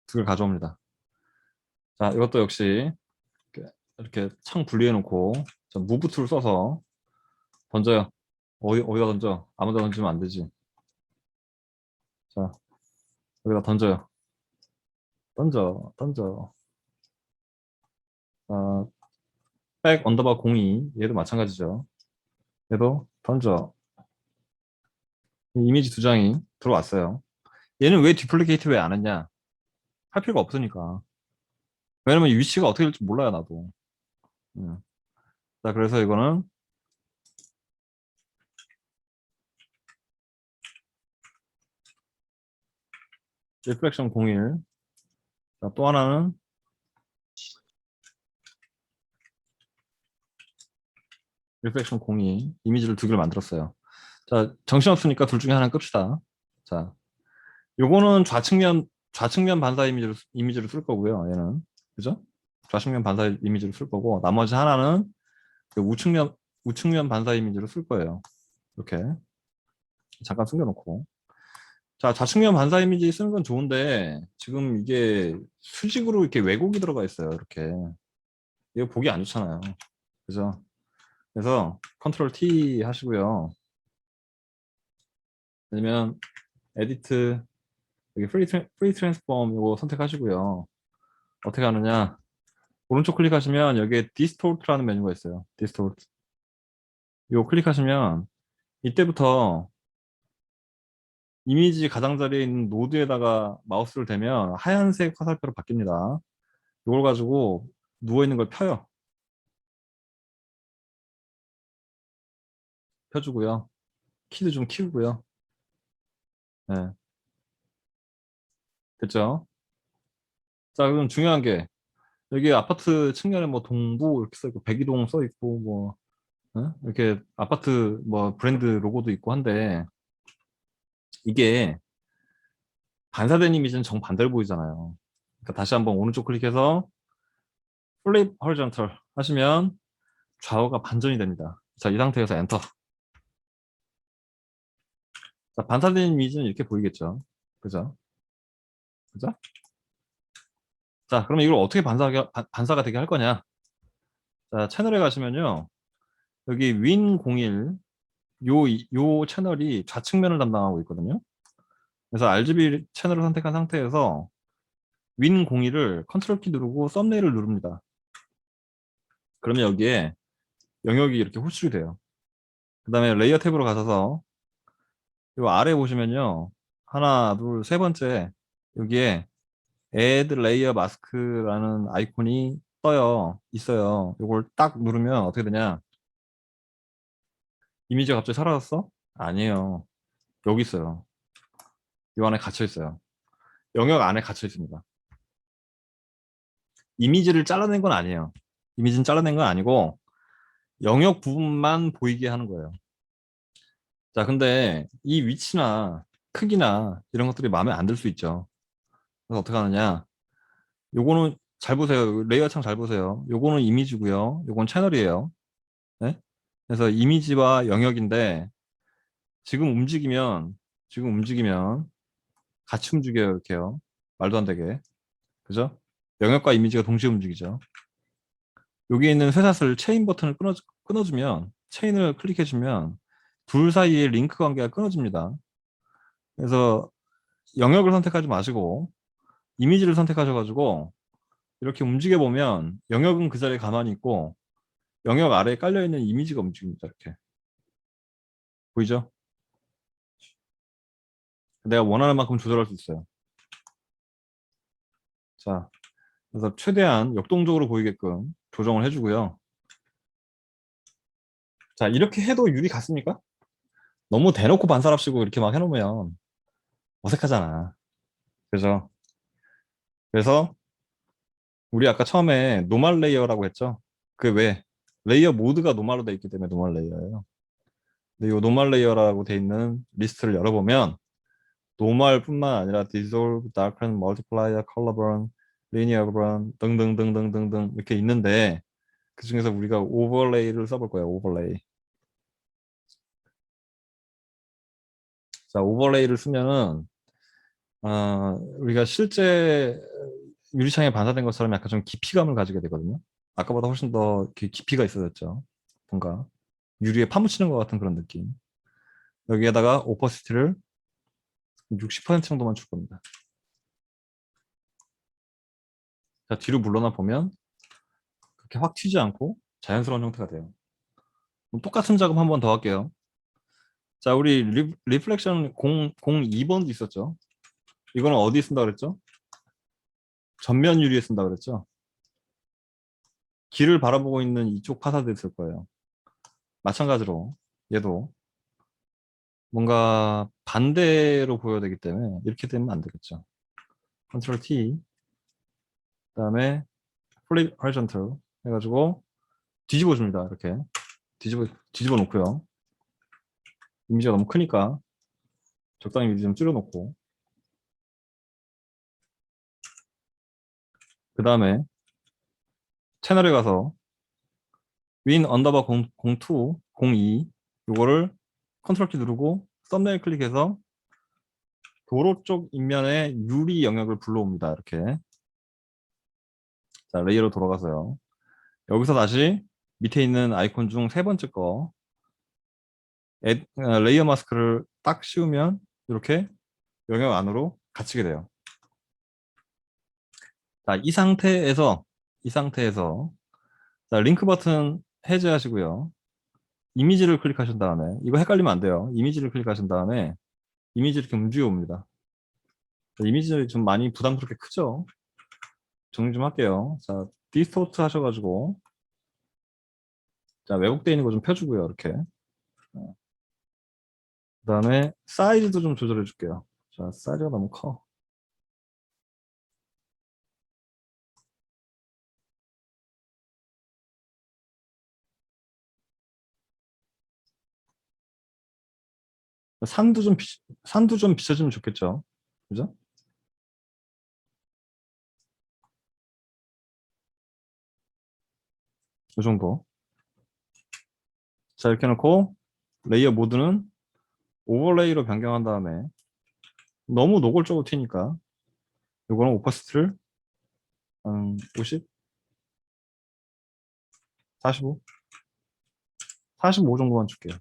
두 개를 가져옵니다. 자, 이것도 역시 이렇게 창 분리해 놓고 무브 툴 써서 던져요. 어디다 던져? 아무데나 던지면 안 되지. 자, 여기다 던져요. 던져. 백 언더바 02 얘도 마찬가지죠. 얘도 던져. 이미지 두 장이 들어왔어요. 얘는 왜 디플리케이트 왜 안 했냐? 할 필요가 없으니까. 왜냐면 이 위치가 어떻게 될지 몰라요, 나도. 음. 자, 그래서 이거는 리플렉션 01. 자, 또 하나는 리플렉션 02. 이미지를 두 개를 만들었어요. 자, 정신없으니까 둘 중에 하나는 끕시다. 자, 요거는 좌측면 반사 이미지로 쓸 거고요. 얘는. 그죠? 좌측면 반사 이미지로 쓸 거고, 나머지 하나는 그 우측면 반사 이미지로 쓸 거예요. 이렇게. 잠깐 숨겨놓고. 자, 좌측면 반사 이미지 쓰는 건 좋은데 지금 이게 수직으로 이렇게 왜곡이 들어가 있어요. 이렇게. 이거 보기 안 좋잖아요. 그죠? 그래서 컨트롤 T 하시고요. 아니면 에디트 여기 프리 트랜스폼 이거 선택하시고요. 어떻게 하느냐? 오른쪽 클릭하시면 여기에 디스토트라는 메뉴가 있어요. 디스토트. 이거 클릭하시면 이때부터 이미지 가장자리에 있는 노드에다가 마우스를 대면 하얀색 화살표로 바뀝니다. 이걸 가지고 누워있는 걸 펴요. 펴주고요. 키도 좀 키우고요. 네, 됐죠? 자, 그럼 중요한 게 여기 아파트 측면에 뭐 동부 이렇게 써 있고 백이동 써 있고 뭐 이렇게 아파트 뭐 브랜드 로고도 있고 한데 이게 반사된 이미지는 정반대로 보이잖아요. 그러니까 다시 한번 오른쪽 클릭해서 플립 horizontal 하시면 좌우가 반전이 됩니다. 자, 이 상태에서 엔터. 자, 반사된 이미지는 이렇게 보이겠죠. 그죠? 그죠? 자, 그러면 이걸 어떻게 반사가 되게 할 거냐? 자, 채널에 가시면요. 여기 윈01 요 채널이 좌측면을 담당하고 있거든요. 그래서 RGB 채널을 선택한 상태에서 윈01을 컨트롤 키 누르고 썸네일을 누릅니다. 그러면 여기에 영역이 이렇게 호출이 돼요. 그 다음에 레이어 탭으로 가셔서 요 아래 보시면요. 하나, 둘, 세 번째 여기에 Add Layer Mask라는 아이콘이 있어요. 이걸 딱 누르면 어떻게 되냐? 이미지가 갑자기 사라졌어? 아니에요. 여기 있어요. 이 안에 갇혀 있어요. 영역 안에 갇혀 있습니다. 이미지를 잘라낸 건 아니에요. 이미지는 잘라낸 건 아니고 영역 부분만 보이게 하는 거예요. 자, 근데 이 위치나 크기나 이런 것들이 마음에 안 들 수 있죠. 그래서 어떻게 하느냐? 요거는 잘 보세요. 레이어 창 잘 보세요. 요거는 이미지고요. 요건 채널이에요. 네? 그래서 이미지와 영역인데 지금 움직이면 같이 움직여요. 이렇게요. 말도 안 되게. 그죠? 영역과 이미지가 동시에 움직이죠. 여기 있는 쇠사슬 체인 버튼을 끊어주면 체인을 클릭해주면 둘 사이의 링크 관계가 끊어집니다. 그래서 영역을 선택하지 마시고 이미지를 선택하셔가지고 이렇게 움직여 보면 영역은 그 자리에 가만히 있고 영역 아래에 깔려있는 이미지가 움직입니다. 이렇게 보이죠? 내가 원하는 만큼 조절할 수 있어요. 자, 그래서 최대한 역동적으로 보이게끔 조정을 해주고요. 자, 이렇게 해도 유리 같습니까? 너무 대놓고 반사랍시고 이렇게 막 해놓으면 어색하잖아. 그죠? 그래서 우리 아까 처음에 노멀 레이어라고 했죠? 그 왜? 레이어 모드가 노멀로 돼 있기 때문에 노멀 레이어예요. 근데 이 노멀 레이어라고 돼 있는 리스트를 열어보면 노멀뿐만 아니라 dissolve, darken, multiply, color burn, linear burn 등등등등등등 이렇게 있는데 그 중에서 우리가 오버레이를 써볼 거예요. 오버레이. 자, 오버레이를 쓰면은 우리가 실제 유리창에 반사된 것처럼 약간 좀 깊이감을 가지게 되거든요. 아까보다 훨씬 더 깊이가 있어졌죠. 뭔가 유리에 파묻히는 것 같은 그런 느낌. 여기에다가 오퍼시티를 60% 정도만 줄 겁니다. 자, 뒤로 물러나 보면 그렇게 확 튀지 않고 자연스러운 형태가 돼요. 그럼 똑같은 작업 한 번 더 할게요. 자, 우리 리플렉션 02번도 있었죠. 이거는 어디 쓴다 그랬죠? 전면 유리에 쓴다 그랬죠. 길을 바라보고 있는 이쪽 파사드에 쓸 거예요. 마찬가지로 얘도 뭔가 반대로 보여야 되기 때문에 이렇게 되면 안 되겠죠. 컨트롤 T 그다음에 플립 horizontal 해가지고 뒤집어 줍니다. 이렇게 뒤집어 놓고요. 이미지가 너무 크니까 적당히 이미지 좀 줄여 놓고 그 다음에 채널에 가서 win 언더바 02 요거를 컨트롤 키 누르고 썸네일 클릭해서 도로 쪽 인면에 유리 영역을 불러옵니다. 이렇게. 자, 레이어로 돌아가서요. 여기서 다시 밑에 있는 아이콘 중 세 번째 거 레이어 마스크를 딱 씌우면 이렇게 영역 안으로 갇히게 돼요. 자, 이 상태에서 자, 링크 버튼 해제하시고요. 이미지를 클릭하신 다음에 이거 헷갈리면 안 돼요. 이미지를 클릭하신 다음에 이미지 이렇게 움직여 옵니다. 이미지 좀 많이 부담스럽게 크죠? 정리 좀 할게요. 자, 디스토트 하셔가지고 자, 왜곡되어 있는 거 좀 펴주고요. 이렇게. 그 다음에 사이즈도 좀 조절해 줄게요. 자, 사이즈가 너무 커. 산도 좀 비춰주면 좋겠죠. 그죠? 이 정도. 자, 이렇게 놓고 레이어 모드는 오버레이로 변경한 다음에 너무 노골적으로 튀니까 이거는 오퍼시티를 50, 45, 45 정도만 줄게요.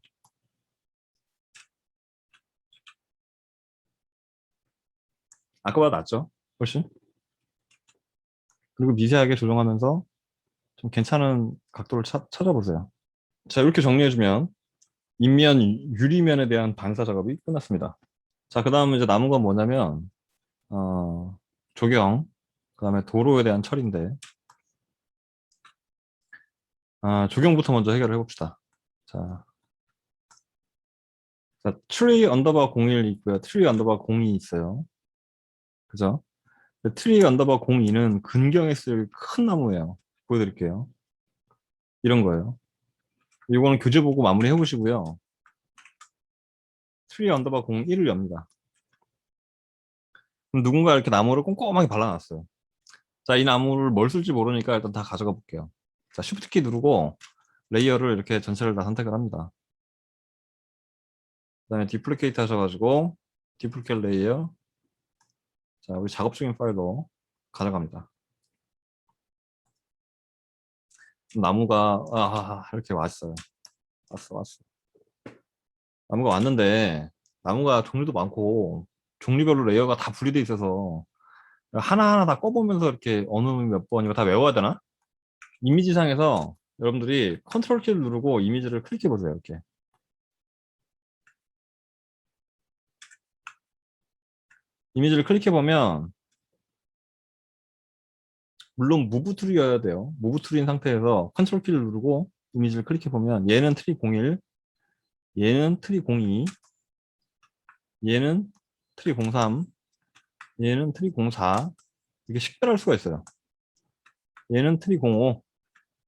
아까보다 낫죠? 훨씬. 그리고 미세하게 조정하면서 좀 괜찮은 각도를 찾아보세요. 자, 이렇게 정리해주면 인면 유리면에 대한 반사 작업이 끝났습니다. 자, 그 다음은 이제 남은 건 뭐냐면 조경, 그 다음에 도로에 대한 처리인데 조경부터 먼저 해결을 해봅시다. 자, 트리 언더바 01 있고요. 트리 언더바 02 있어요. 그죠? 트리 언더바 02는 근경에 쓸 큰 나무예요. 보여드릴게요. 이런 거예요. 이거는 교재 보고 마무리 해보시고요. 트리 언더바 01을 엽니다. 그럼 누군가 이렇게 나무를 꼼꼼하게 발라놨어요. 자, 이 나무를 뭘 쓸지 모르니까 일단 다 가져가 볼게요. 자, Shift 키 누르고 레이어를 이렇게 전체를 다 선택을 합니다. 그 다음에 디플리케이트 하셔가지고 디플리케이트 레이어. 자, 우리 작업 중인 파일로 가져갑니다. 나무가 이렇게 왔어요. 왔어. 나무가 왔는데 나무가 종류도 많고 종류별로 레이어가 다 분리돼 있어서 하나하나 다 꺼보면서 이렇게 어느 몇 번 이거 다 외워야 되나? 이미지상에서 여러분들이 컨트롤 키를 누르고 이미지를 클릭해 보세요. 이렇게. 이미지를 클릭해 보면 물론 무브 툴이어야 돼요. 무브 툴인 상태에서 컨트롤 키를 누르고 이미지를 클릭해 보면 얘는 트리 01, 얘는 트리 02, 얘는 트리 03, 얘는 트리 04 이렇게 식별할 수가 있어요. 얘는 트리 05,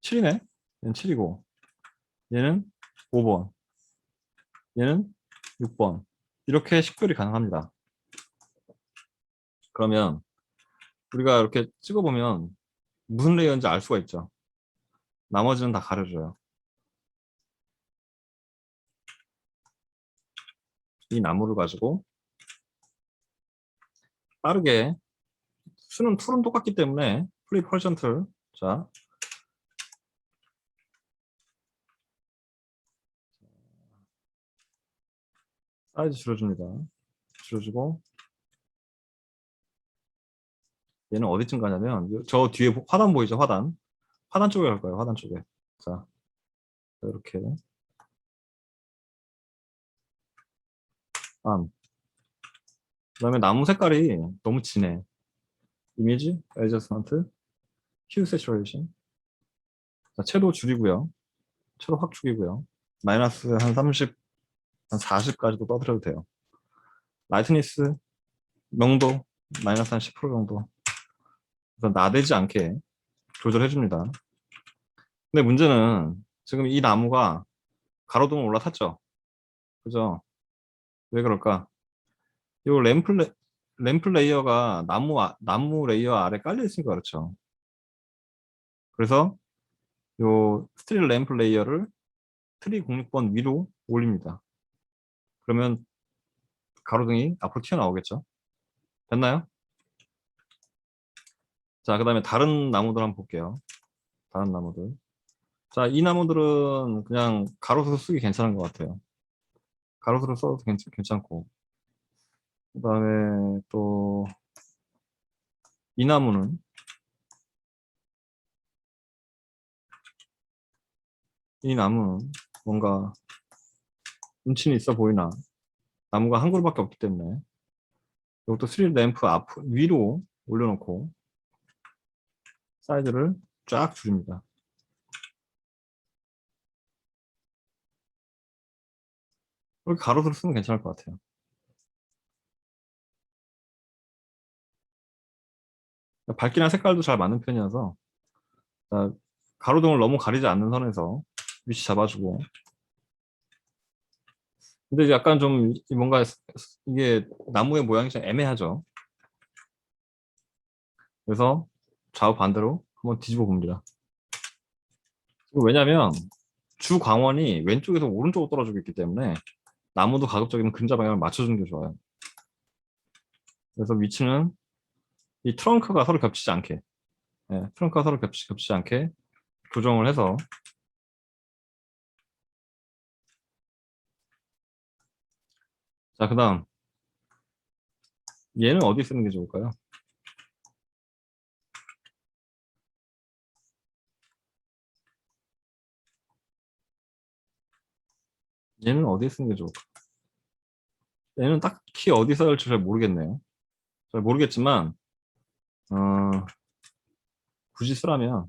7이네. 얘는 7이고 얘는 5번, 얘는 6번 이렇게 식별이 가능합니다. 그러면 우리가 이렇게 찍어보면 무슨 레이어인지 알 수가 있죠. 나머지는 다 가려줘요. 이 나무를 가지고 빠르게 툴은 똑같기 때문에 플립 펄전틀 자 사이즈 줄여줍니다. 줄여주고 얘는 어디쯤 가냐면 저 뒤에 화단 보이죠? 화단 쪽에 갈 거예요. 화단 쪽에. 자 이렇게 그다음에 나무 색깔이 너무 진해. 이미지, 애저스먼트, 휴 세츄레이션. 자, 채도 줄이고요. 채도 확 죽이고요. 마이너스 한 30, 한 40까지도 떠들어도 돼요. 라이트니스, 명도 마이너스 한 10% 정도. 그래서 나대지 않게 조절해 줍니다. 근데 문제는 지금 이 나무가 가로등을 올라탔죠. 그죠? 왜 그럴까? 이 램프 레이어가 나무 레이어 아래 깔려 있으니까 그렇죠. 그래서 요 스트릿 램프 레이어를 트리 06번 위로 올립니다. 그러면 가로등이 앞으로 튀어나오겠죠. 됐나요? 자, 그 다음에 다른 나무들 한번 볼게요. 다른 나무들. 자, 이 나무들은 그냥 가로수 쓰기 괜찮은 것 같아요. 가로수로 써도 괜찮고. 그 다음에 또, 이 나무는, 이 나무는 뭔가 운치는 있어 보이나. 나무가 한 그루밖에 없기 때문에. 이것도 스릴 램프 앞, 위로 올려놓고, 사이즈를 쫙 줄입니다. 이렇게 가로수로 쓰면 괜찮을 것 같아요. 밝기나 색깔도 잘 맞는 편이어서, 자, 가로등을 너무 가리지 않는 선에서 위치 잡아주고. 근데 이제 약간 좀 뭔가 이게 나무의 모양이 좀 애매하죠. 그래서 좌우 반대로 한번 뒤집어 봅니다. 왜냐면 주 광원이 왼쪽에서 오른쪽으로 떨어지고 있기 때문에 나무도 가급적이면 그림자 방향을 맞춰주는 게 좋아요. 그래서 위치는 이 트렁크가 서로 겹치지 않게, 트렁크가 서로 겹치지 않게 조정을 해서. 자, 그다음 얘는 어디 쓰는 게 좋을까요? 얘는 어디 쓰는 게 좋을까? 얘는 딱히 어디 써야 할지 잘 모르겠네요. 잘 모르겠지만 어, 굳이 쓰라면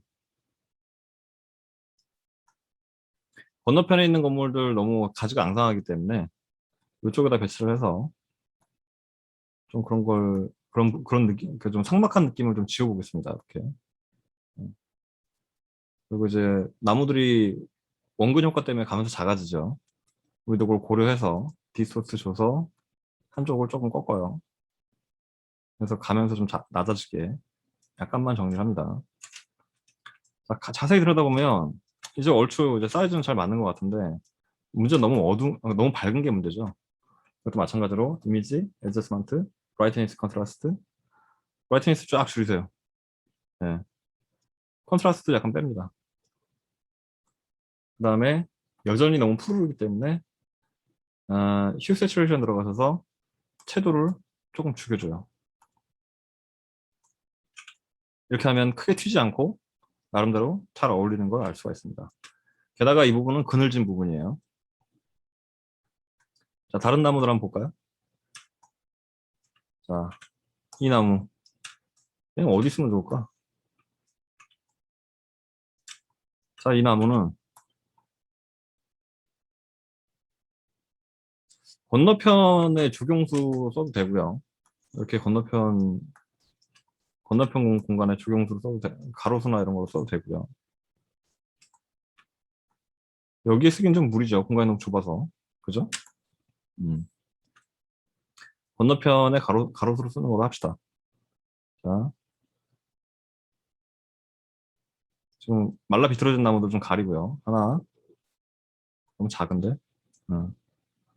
건너편에 있는 건물들 너무 가지가 앙상하기 때문에 이쪽에다 배치를 해서 좀 그런 걸 그런 느낌, 그 좀 삭막한 느낌을 좀 지워보겠습니다. 이렇게. 그리고 이제 나무들이 원근 효과 때문에 가면서 작아지죠. 우리도 그걸 고려해서 디스토트 줘서 한쪽을 조금 꺾어요. 그래서 가면서 좀 낮아지게 약간만 정리를 합니다. 자, 자세히 들여다보면 이제 얼추 이제 사이즈는 잘 맞는 것 같은데 문제는 너무 밝은 게 문제죠. 이것도 마찬가지로 이미지, 애저스먼트, 브라이트니스, 컨트라스트, 브라이트니스 쫙 줄이세요. 네. 컨트라스트 약간 뺍니다. 그 다음에 여전히 너무 푸르르기 때문에 휴 세츄레이션 들어가셔서 채도를 조금 죽여줘요. 이렇게 하면 크게 튀지 않고 나름대로 잘 어울리는 걸 알 수가 있습니다. 게다가 이 부분은 그늘진 부분이에요. 자, 다른 나무들 한번 볼까요? 자, 이 나무. 얘는 어디 쓰면 좋을까? 자, 이 나무는 건너편에 주경수 써도 되고요. 이렇게 건너편 공간에 주경수로 써도 가로수나 이런 걸로 써도 되고요. 여기에 쓰긴 좀 무리죠. 공간이 너무 좁아서. 그죠? 음. 건너편에 가로수로 쓰는 걸로 합시다. 자, 지금 말라 비틀어진 나무도 좀 가리고요. 하나, 너무 작은데? 응.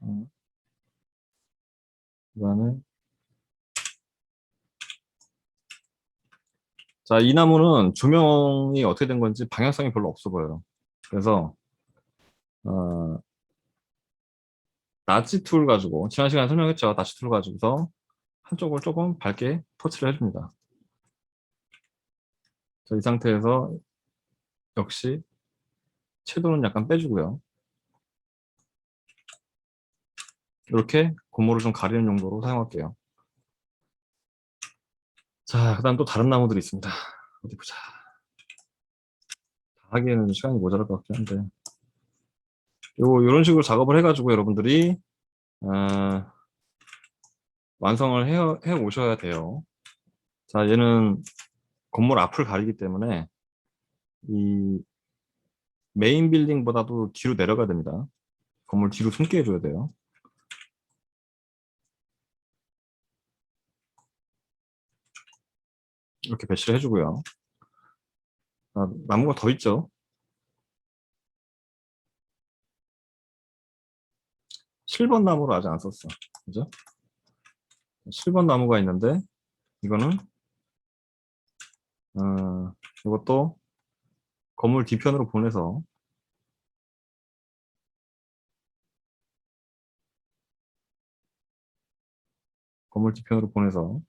응. 그다음에, 자, 이 나무는 조명이 어떻게 된 건지 방향성이 별로 없어 보여요. 그래서, 어, 나치 툴 가지고, 지난 시간에 설명했죠. 나치 툴 가지고서 한쪽을 조금 밝게 터치를 해줍니다. 자, 이 상태에서 역시 채도는 약간 빼주고요. 이렇게 고무를 좀 가리는 용도로 사용할게요. 자, 그 다음 또 다른 나무들이 있습니다. 어디 보자. 다 하기에는 시간이 모자랄 것 같긴 한데. 요런 식으로 작업을 해가지고 여러분들이, 어, 완성을 해 오셔야 돼요. 자, 얘는 건물 앞을 가리기 때문에 이 메인 빌딩보다도 뒤로 내려가야 됩니다. 건물 뒤로 숨게 해줘야 돼요. 이렇게 배치를 해주고요. 아, 나무가 더 있죠. 7번 나무를 아직 안 썼어. 그죠? 7번 나무가 있는데 이거는 이것도 건물 뒤편으로 보내서 건물 뒤편으로 보내서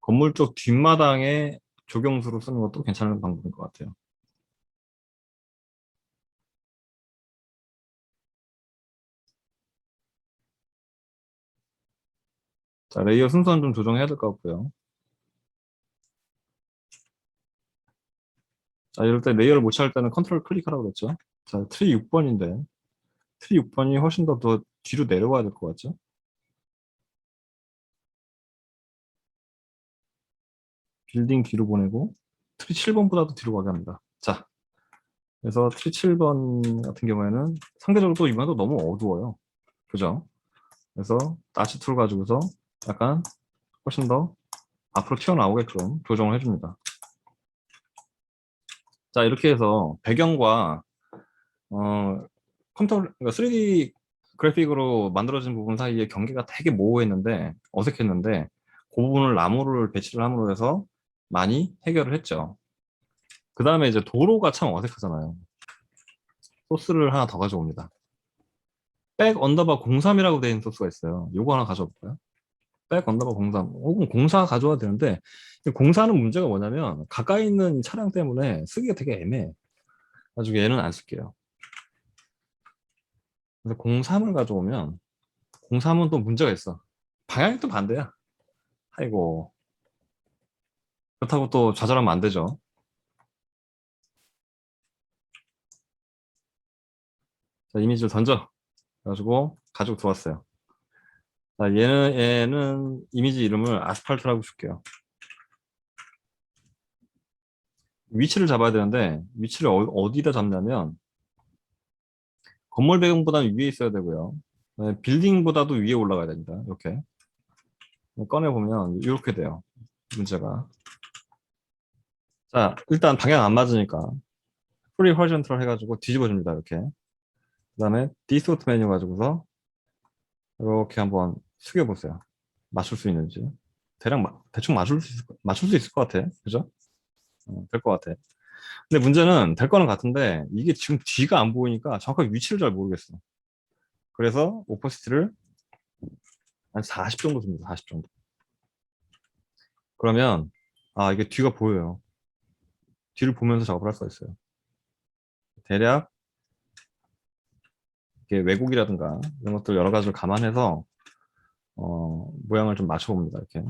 건물 쪽 뒷마당에 조경수로 쓰는 것도 괜찮은 방법인 것 같아요. 자, 레이어 순서는 좀 조정해야 될 것 같고요. 자, 이럴 때 레이어를 못 찾을 때는 컨트롤 클릭하라고 그랬죠. 자, 트리 6번인데 트리 6번이 훨씬 더 뒤로 내려와야 될 것 같죠. 빌딩 뒤로 보내고 트리 7번보다도 뒤로 가게 합니다. 자, 그래서 트리 7번 같은 경우에는 상대적으로 또 이번에도 너무 어두워요. 그죠? 그래서 나치 툴 가지고서 약간 훨씬 더 앞으로 튀어나오게끔 조정을 해줍니다. 자, 이렇게 해서 배경과 컴퓨터, 그러니까 3D 그래픽으로 만들어진 부분 사이에 경계가 되게 모호했는데, 어색했는데, 그 부분을 나무를 배치를 함으로 해서 많이 해결을 했죠. 그 다음에 이제 도로가 참 어색하잖아요. 소스를 하나 더 가져옵니다. 백 언더바 03이라고 되어 있는 소스가 있어요. 요거 하나 가져올까요? 백 언더바 03. 혹은 04 가져와도 되는데, 04는 문제가 뭐냐면, 가까이 있는 차량 때문에 쓰기가 되게 애매해. 가지고 얘는 안 쓸게요. 그래서 03을 가져오면, 03은 또 문제가 있어. 방향이 또 반대야. 아이고. 그렇다고 또 좌절하면 안 되죠. 자, 이미지를 던져. 그래가지고 가지고 들어왔어요. 자, 얘는 이미지 이름을 아스팔트라고 줄게요. 위치를 잡아야 되는데, 위치를 어디다 잡냐면, 건물 배경보다는 위에 있어야 되고요. 네, 빌딩보다도 위에 올라가야 됩니다. 이렇게. 꺼내보면 이렇게 돼요. 문제가. 자, 일단 방향 안 맞으니까 프리 허리전트를 해가지고 뒤집어줍니다. 이렇게. 그 다음에 디스토트 메뉴 가지고서 이렇게 한번 숙여보세요. 맞출 수 있는지. 대략 대충 맞출 수 있을 것 같아. 그죠? 될 것 같아. 근데 문제는 될 거는 같은데 이게 지금 뒤가 안 보이니까 정확하게 위치를 잘 모르겠어. 그래서 오퍼시티를 한 40 정도 줍니다. 40 정도. 그러면 아 이게 뒤가 보여요. 뒤를 보면서 작업을 할 수가 있어요. 대략 이렇게 왜곡이라든가 이런 것들 여러 가지를 감안해서 모양을 좀 맞춰봅니다. 이렇게.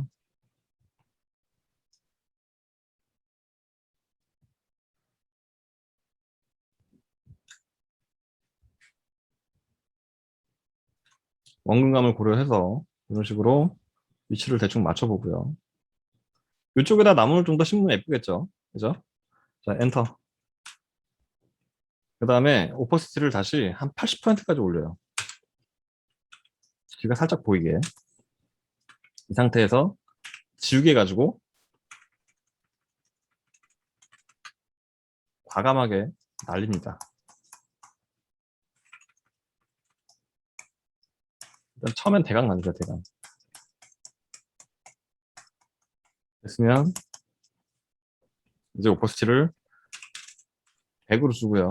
원근감을 고려해서 이런 식으로 위치를 대충 맞춰보고요. 이쪽에다 나무를 좀 더 심으면 예쁘겠죠? 그죠? 자, 엔터. 그 다음에 오퍼시티를 다시 한 80%까지 올려요. 귀가 살짝 보이게. 이 상태에서 지우개 가지고 과감하게 날립니다. 일단 처음엔 대강 날리죠, 대강. 됐으면 이제 오퍼시티를 100으로 주고요.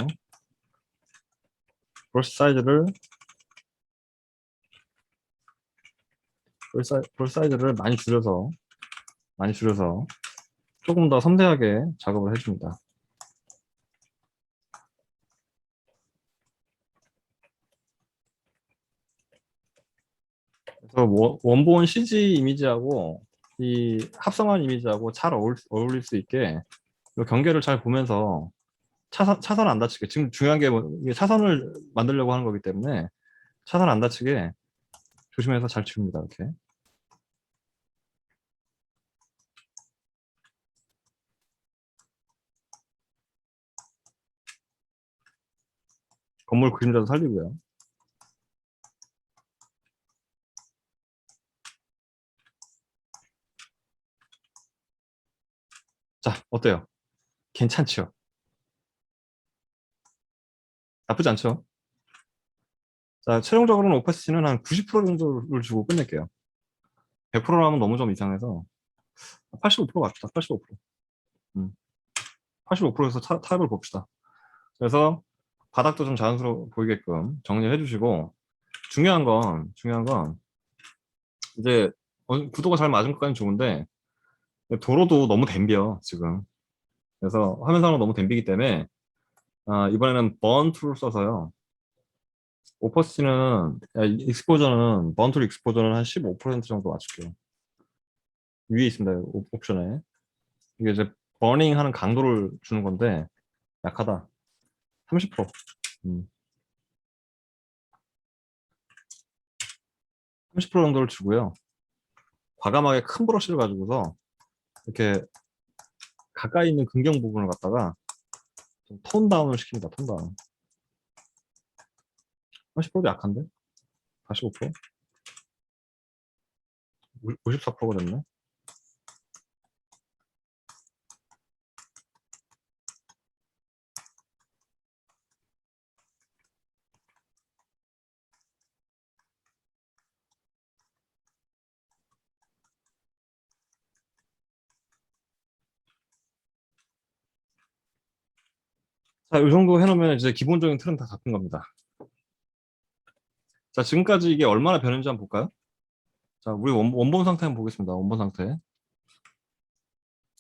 브러쉬 사이즈를 브러쉬 사이즈를 많이 줄여서 조금 더 섬세하게 작업을 해줍니다. 그래서 원본 CG 이미지하고 이 합성한 이미지하고 잘 어울릴 수 있게 이 경계를 잘 보면서 차선 안 다치게 지금 중요한 게 이게 차선을 만들려고 하는 거기 때문에 차선 안 다치게 조심해서 잘 치웁니다. 이렇게. 건물 그림자도 살리고요. 자, 어때요? 괜찮죠? 나쁘지 않죠? 자, 최종적으로는 오퍼시티는 한 90% 정도를 주고 끝낼게요. 100%라면 너무 좀 이상해서 85% 갑시다. 85%. 85%에서 타협을 봅시다. 그래서 바닥도 좀 자연스러워 보이게끔 정리해 주시고, 중요한 건 이제 구도가 잘 맞은 것까지는 좋은데 도로도 너무 댐비어 지금. 그래서 화면상으로 너무 댐비기 때문에 이번에는 burn 툴을 써서요. 오퍼시는 익스포저는 burn 툴 익스포저는 한 15% 정도 맞출게요. 위에 있습니다. 옵션에. 이게 이제 버닝 하는 강도를 주는 건데 약하다. 30%. 30% 정도를 주고요. 과감하게 큰 브러쉬를 가지고서 이렇게 가까이 있는 긍정 부분을 갖다가 좀 톤 다운을 시킵니다. 톤 다운. 30%도 약한데? 45%? 54%가 됐네. 자, 이 정도 해놓으면 이제 기본적인 틀은 다 잡힌 겁니다. 자, 지금까지 이게 얼마나 변했는지 한번 볼까요? 자, 우리 원본 상태 한번 보겠습니다. 원본 상태.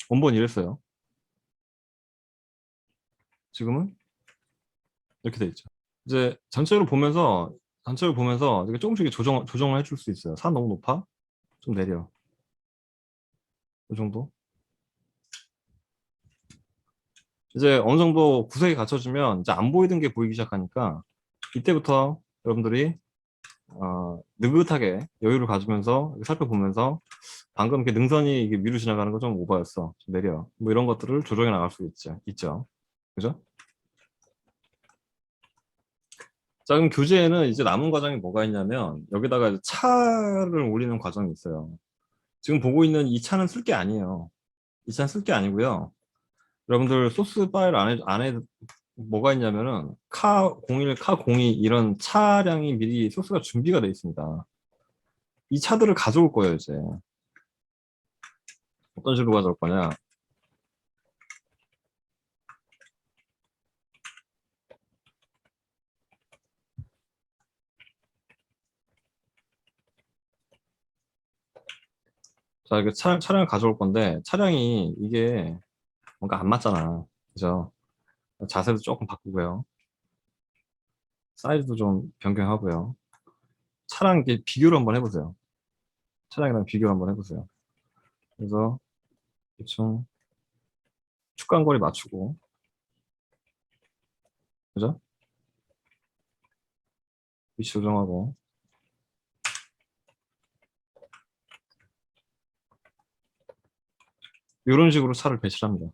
원본 이랬어요. 지금은 이렇게 돼 있죠. 이제 전체를 보면서 이게 조금씩 조정을 해줄 수 있어요. 산 너무 높아? 좀 내려. 이 정도. 이제 어느 정도 구색이 갖춰지면 이제 안 보이던 게 보이기 시작하니까 이때부터 여러분들이 느긋하게 여유를 가지면서 살펴보면서 방금 이렇게 능선이 이게 위로 지나가는 거 좀 오버였어. 좀 내려. 뭐 이런 것들을 조정해 나갈 수 있죠. 그죠? 자, 그럼 교재에는 이제 남은 과정이 뭐가 있냐면 여기다가 이제 차를 올리는 과정이 있어요. 지금 보고 있는 이 차는 쓸 게 아니에요. 이 차는 쓸 게 아니고요. 여러분들 소스 파일 안에 뭐가 있냐면은 카 01, 카 02 이런 차량이 미리 소스가 준비가 돼 있습니다. 이 차들을 가져올 거예요, 이제. 어떤 식으로 가져올 거냐. 자, 이렇게 차량을 가져올 건데 차량이 이게 뭔가 안 맞잖아. 그죠? 자세도 조금 바꾸고요. 사이즈도 좀 변경하고요. 차량 이렇게 비교를 한번 해보세요. 차량이랑 비교를 한번 해보세요. 그래서 대충 축간거리 맞추고, 그죠? 위치 조정하고, 이런 식으로 차를 배치를 합니다.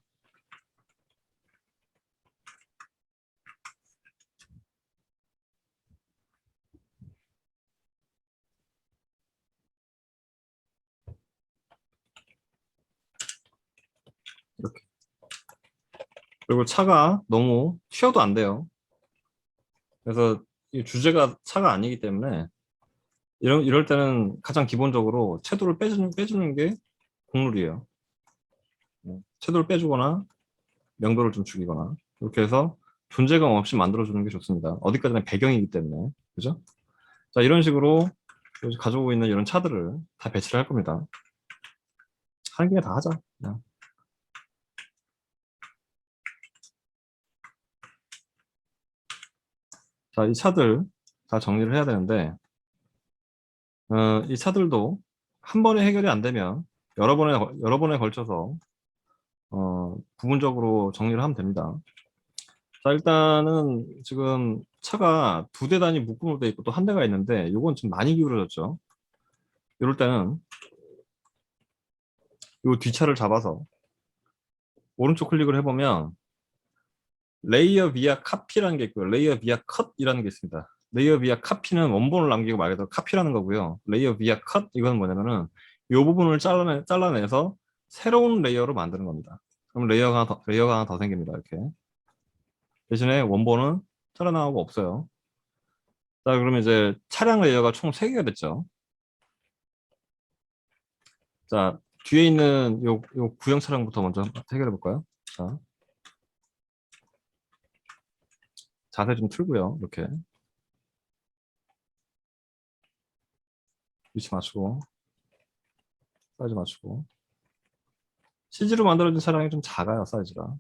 이렇게. 그리고 차가 너무 튀어도 안 돼요. 그래서 이 주제가 차가 아니기 때문에 이럴 때는 가장 기본적으로 채도를 빼주는 게 국룰이에요. 채도를 빼주거나 명도를 좀 죽이거나 이렇게 해서 존재감 없이 만들어주는 게 좋습니다. 어디까지나 배경이기 때문에. 그죠? 자, 이런 식으로 가지고 있는 이런 차들을 다 배치를 할 겁니다. 하는 김에 다 하자. 그냥. 자, 이 차들 다 정리를 해야 되는데, 이 차들도 한 번에 해결이 안 되면 여러 번에 걸쳐서 부분적으로 정리를 하면 됩니다. 자, 일단은 지금 차가 두 대 단위 묶음으로 돼 있고 또 한 대가 있는데 이건 좀 많이 기울어졌죠. 이럴 때는 이 뒷차를 잡아서 오른쪽 클릭을 해보면 레이어 비아 카피라는 게 있고요. 레이어 비아 컷이라는 게 있습니다. 레이어 비아 카피는 원본을 남기고 말 그대로 카피라는 거고요. 레이어 비아 컷 이건 뭐냐면은 이 부분을 잘라내서 새로운 레이어로 만드는 겁니다. 그럼 레이어가 하나 더 생깁니다. 이렇게. 대신에 원본은 잘라나가고 없어요. 자, 그러면 이제 차량 레이어가 총 3개가 됐죠. 자, 뒤에 있는 요 구형 차량부터 먼저 해결해 볼까요? 자, 자세 좀 틀고요. 이렇게 위치 맞추고 사이즈 맞추고 CG로 만들어진 차량이 좀 작아요, 사이즈가.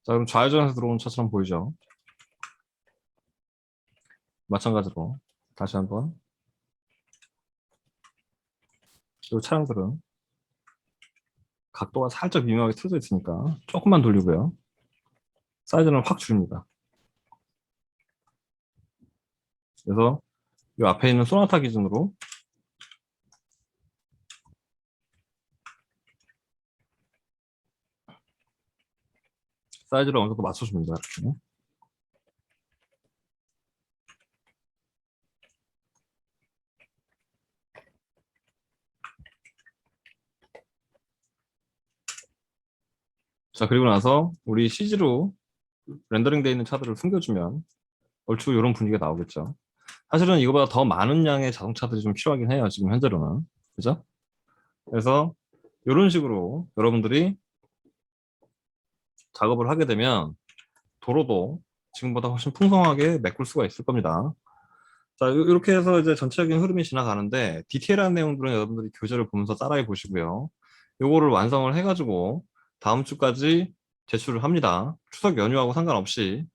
자, 그럼 좌회전해서 들어오는 차처럼 보이죠? 마찬가지로 다시 한번 이 차량들은 각도가 살짝 미묘하게 틀어져 있으니까 조금만 돌리고요. 사이즈는 확 줄입니다. 그래서 이 앞에 있는 소나타 기준으로 사이즈를 어느 정도 맞춰줍니다. 이렇게. 자, 그리고 나서 우리 CG로 렌더링 되어 있는 차들을 숨겨주면 얼추 이런 분위기가 나오겠죠. 사실은 이거보다 더 많은 양의 자동차들이 좀 필요하긴 해요. 지금 현재로는. 그죠? 그래서 이런 식으로 여러분들이 작업을 하게 되면 도로도 지금보다 훨씬 풍성하게 메꿀 수가 있을 겁니다. 자, 이렇게 해서 이제 전체적인 흐름이 지나가는데 디테일한 내용들은 여러분들이 교재를 보면서 따라해 보시고요. 요거를 완성을 해가지고 다음 주까지 제출을 합니다. 추석 연휴하고 상관없이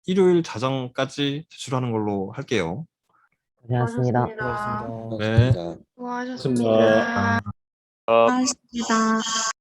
일요일 자정까지 제출하는 걸로 할게요. 고생하셨습니다. 수고하셨습니다. 네. 수고하셨습니다. 수고하셨습니다. 아. 수고하셨습니다.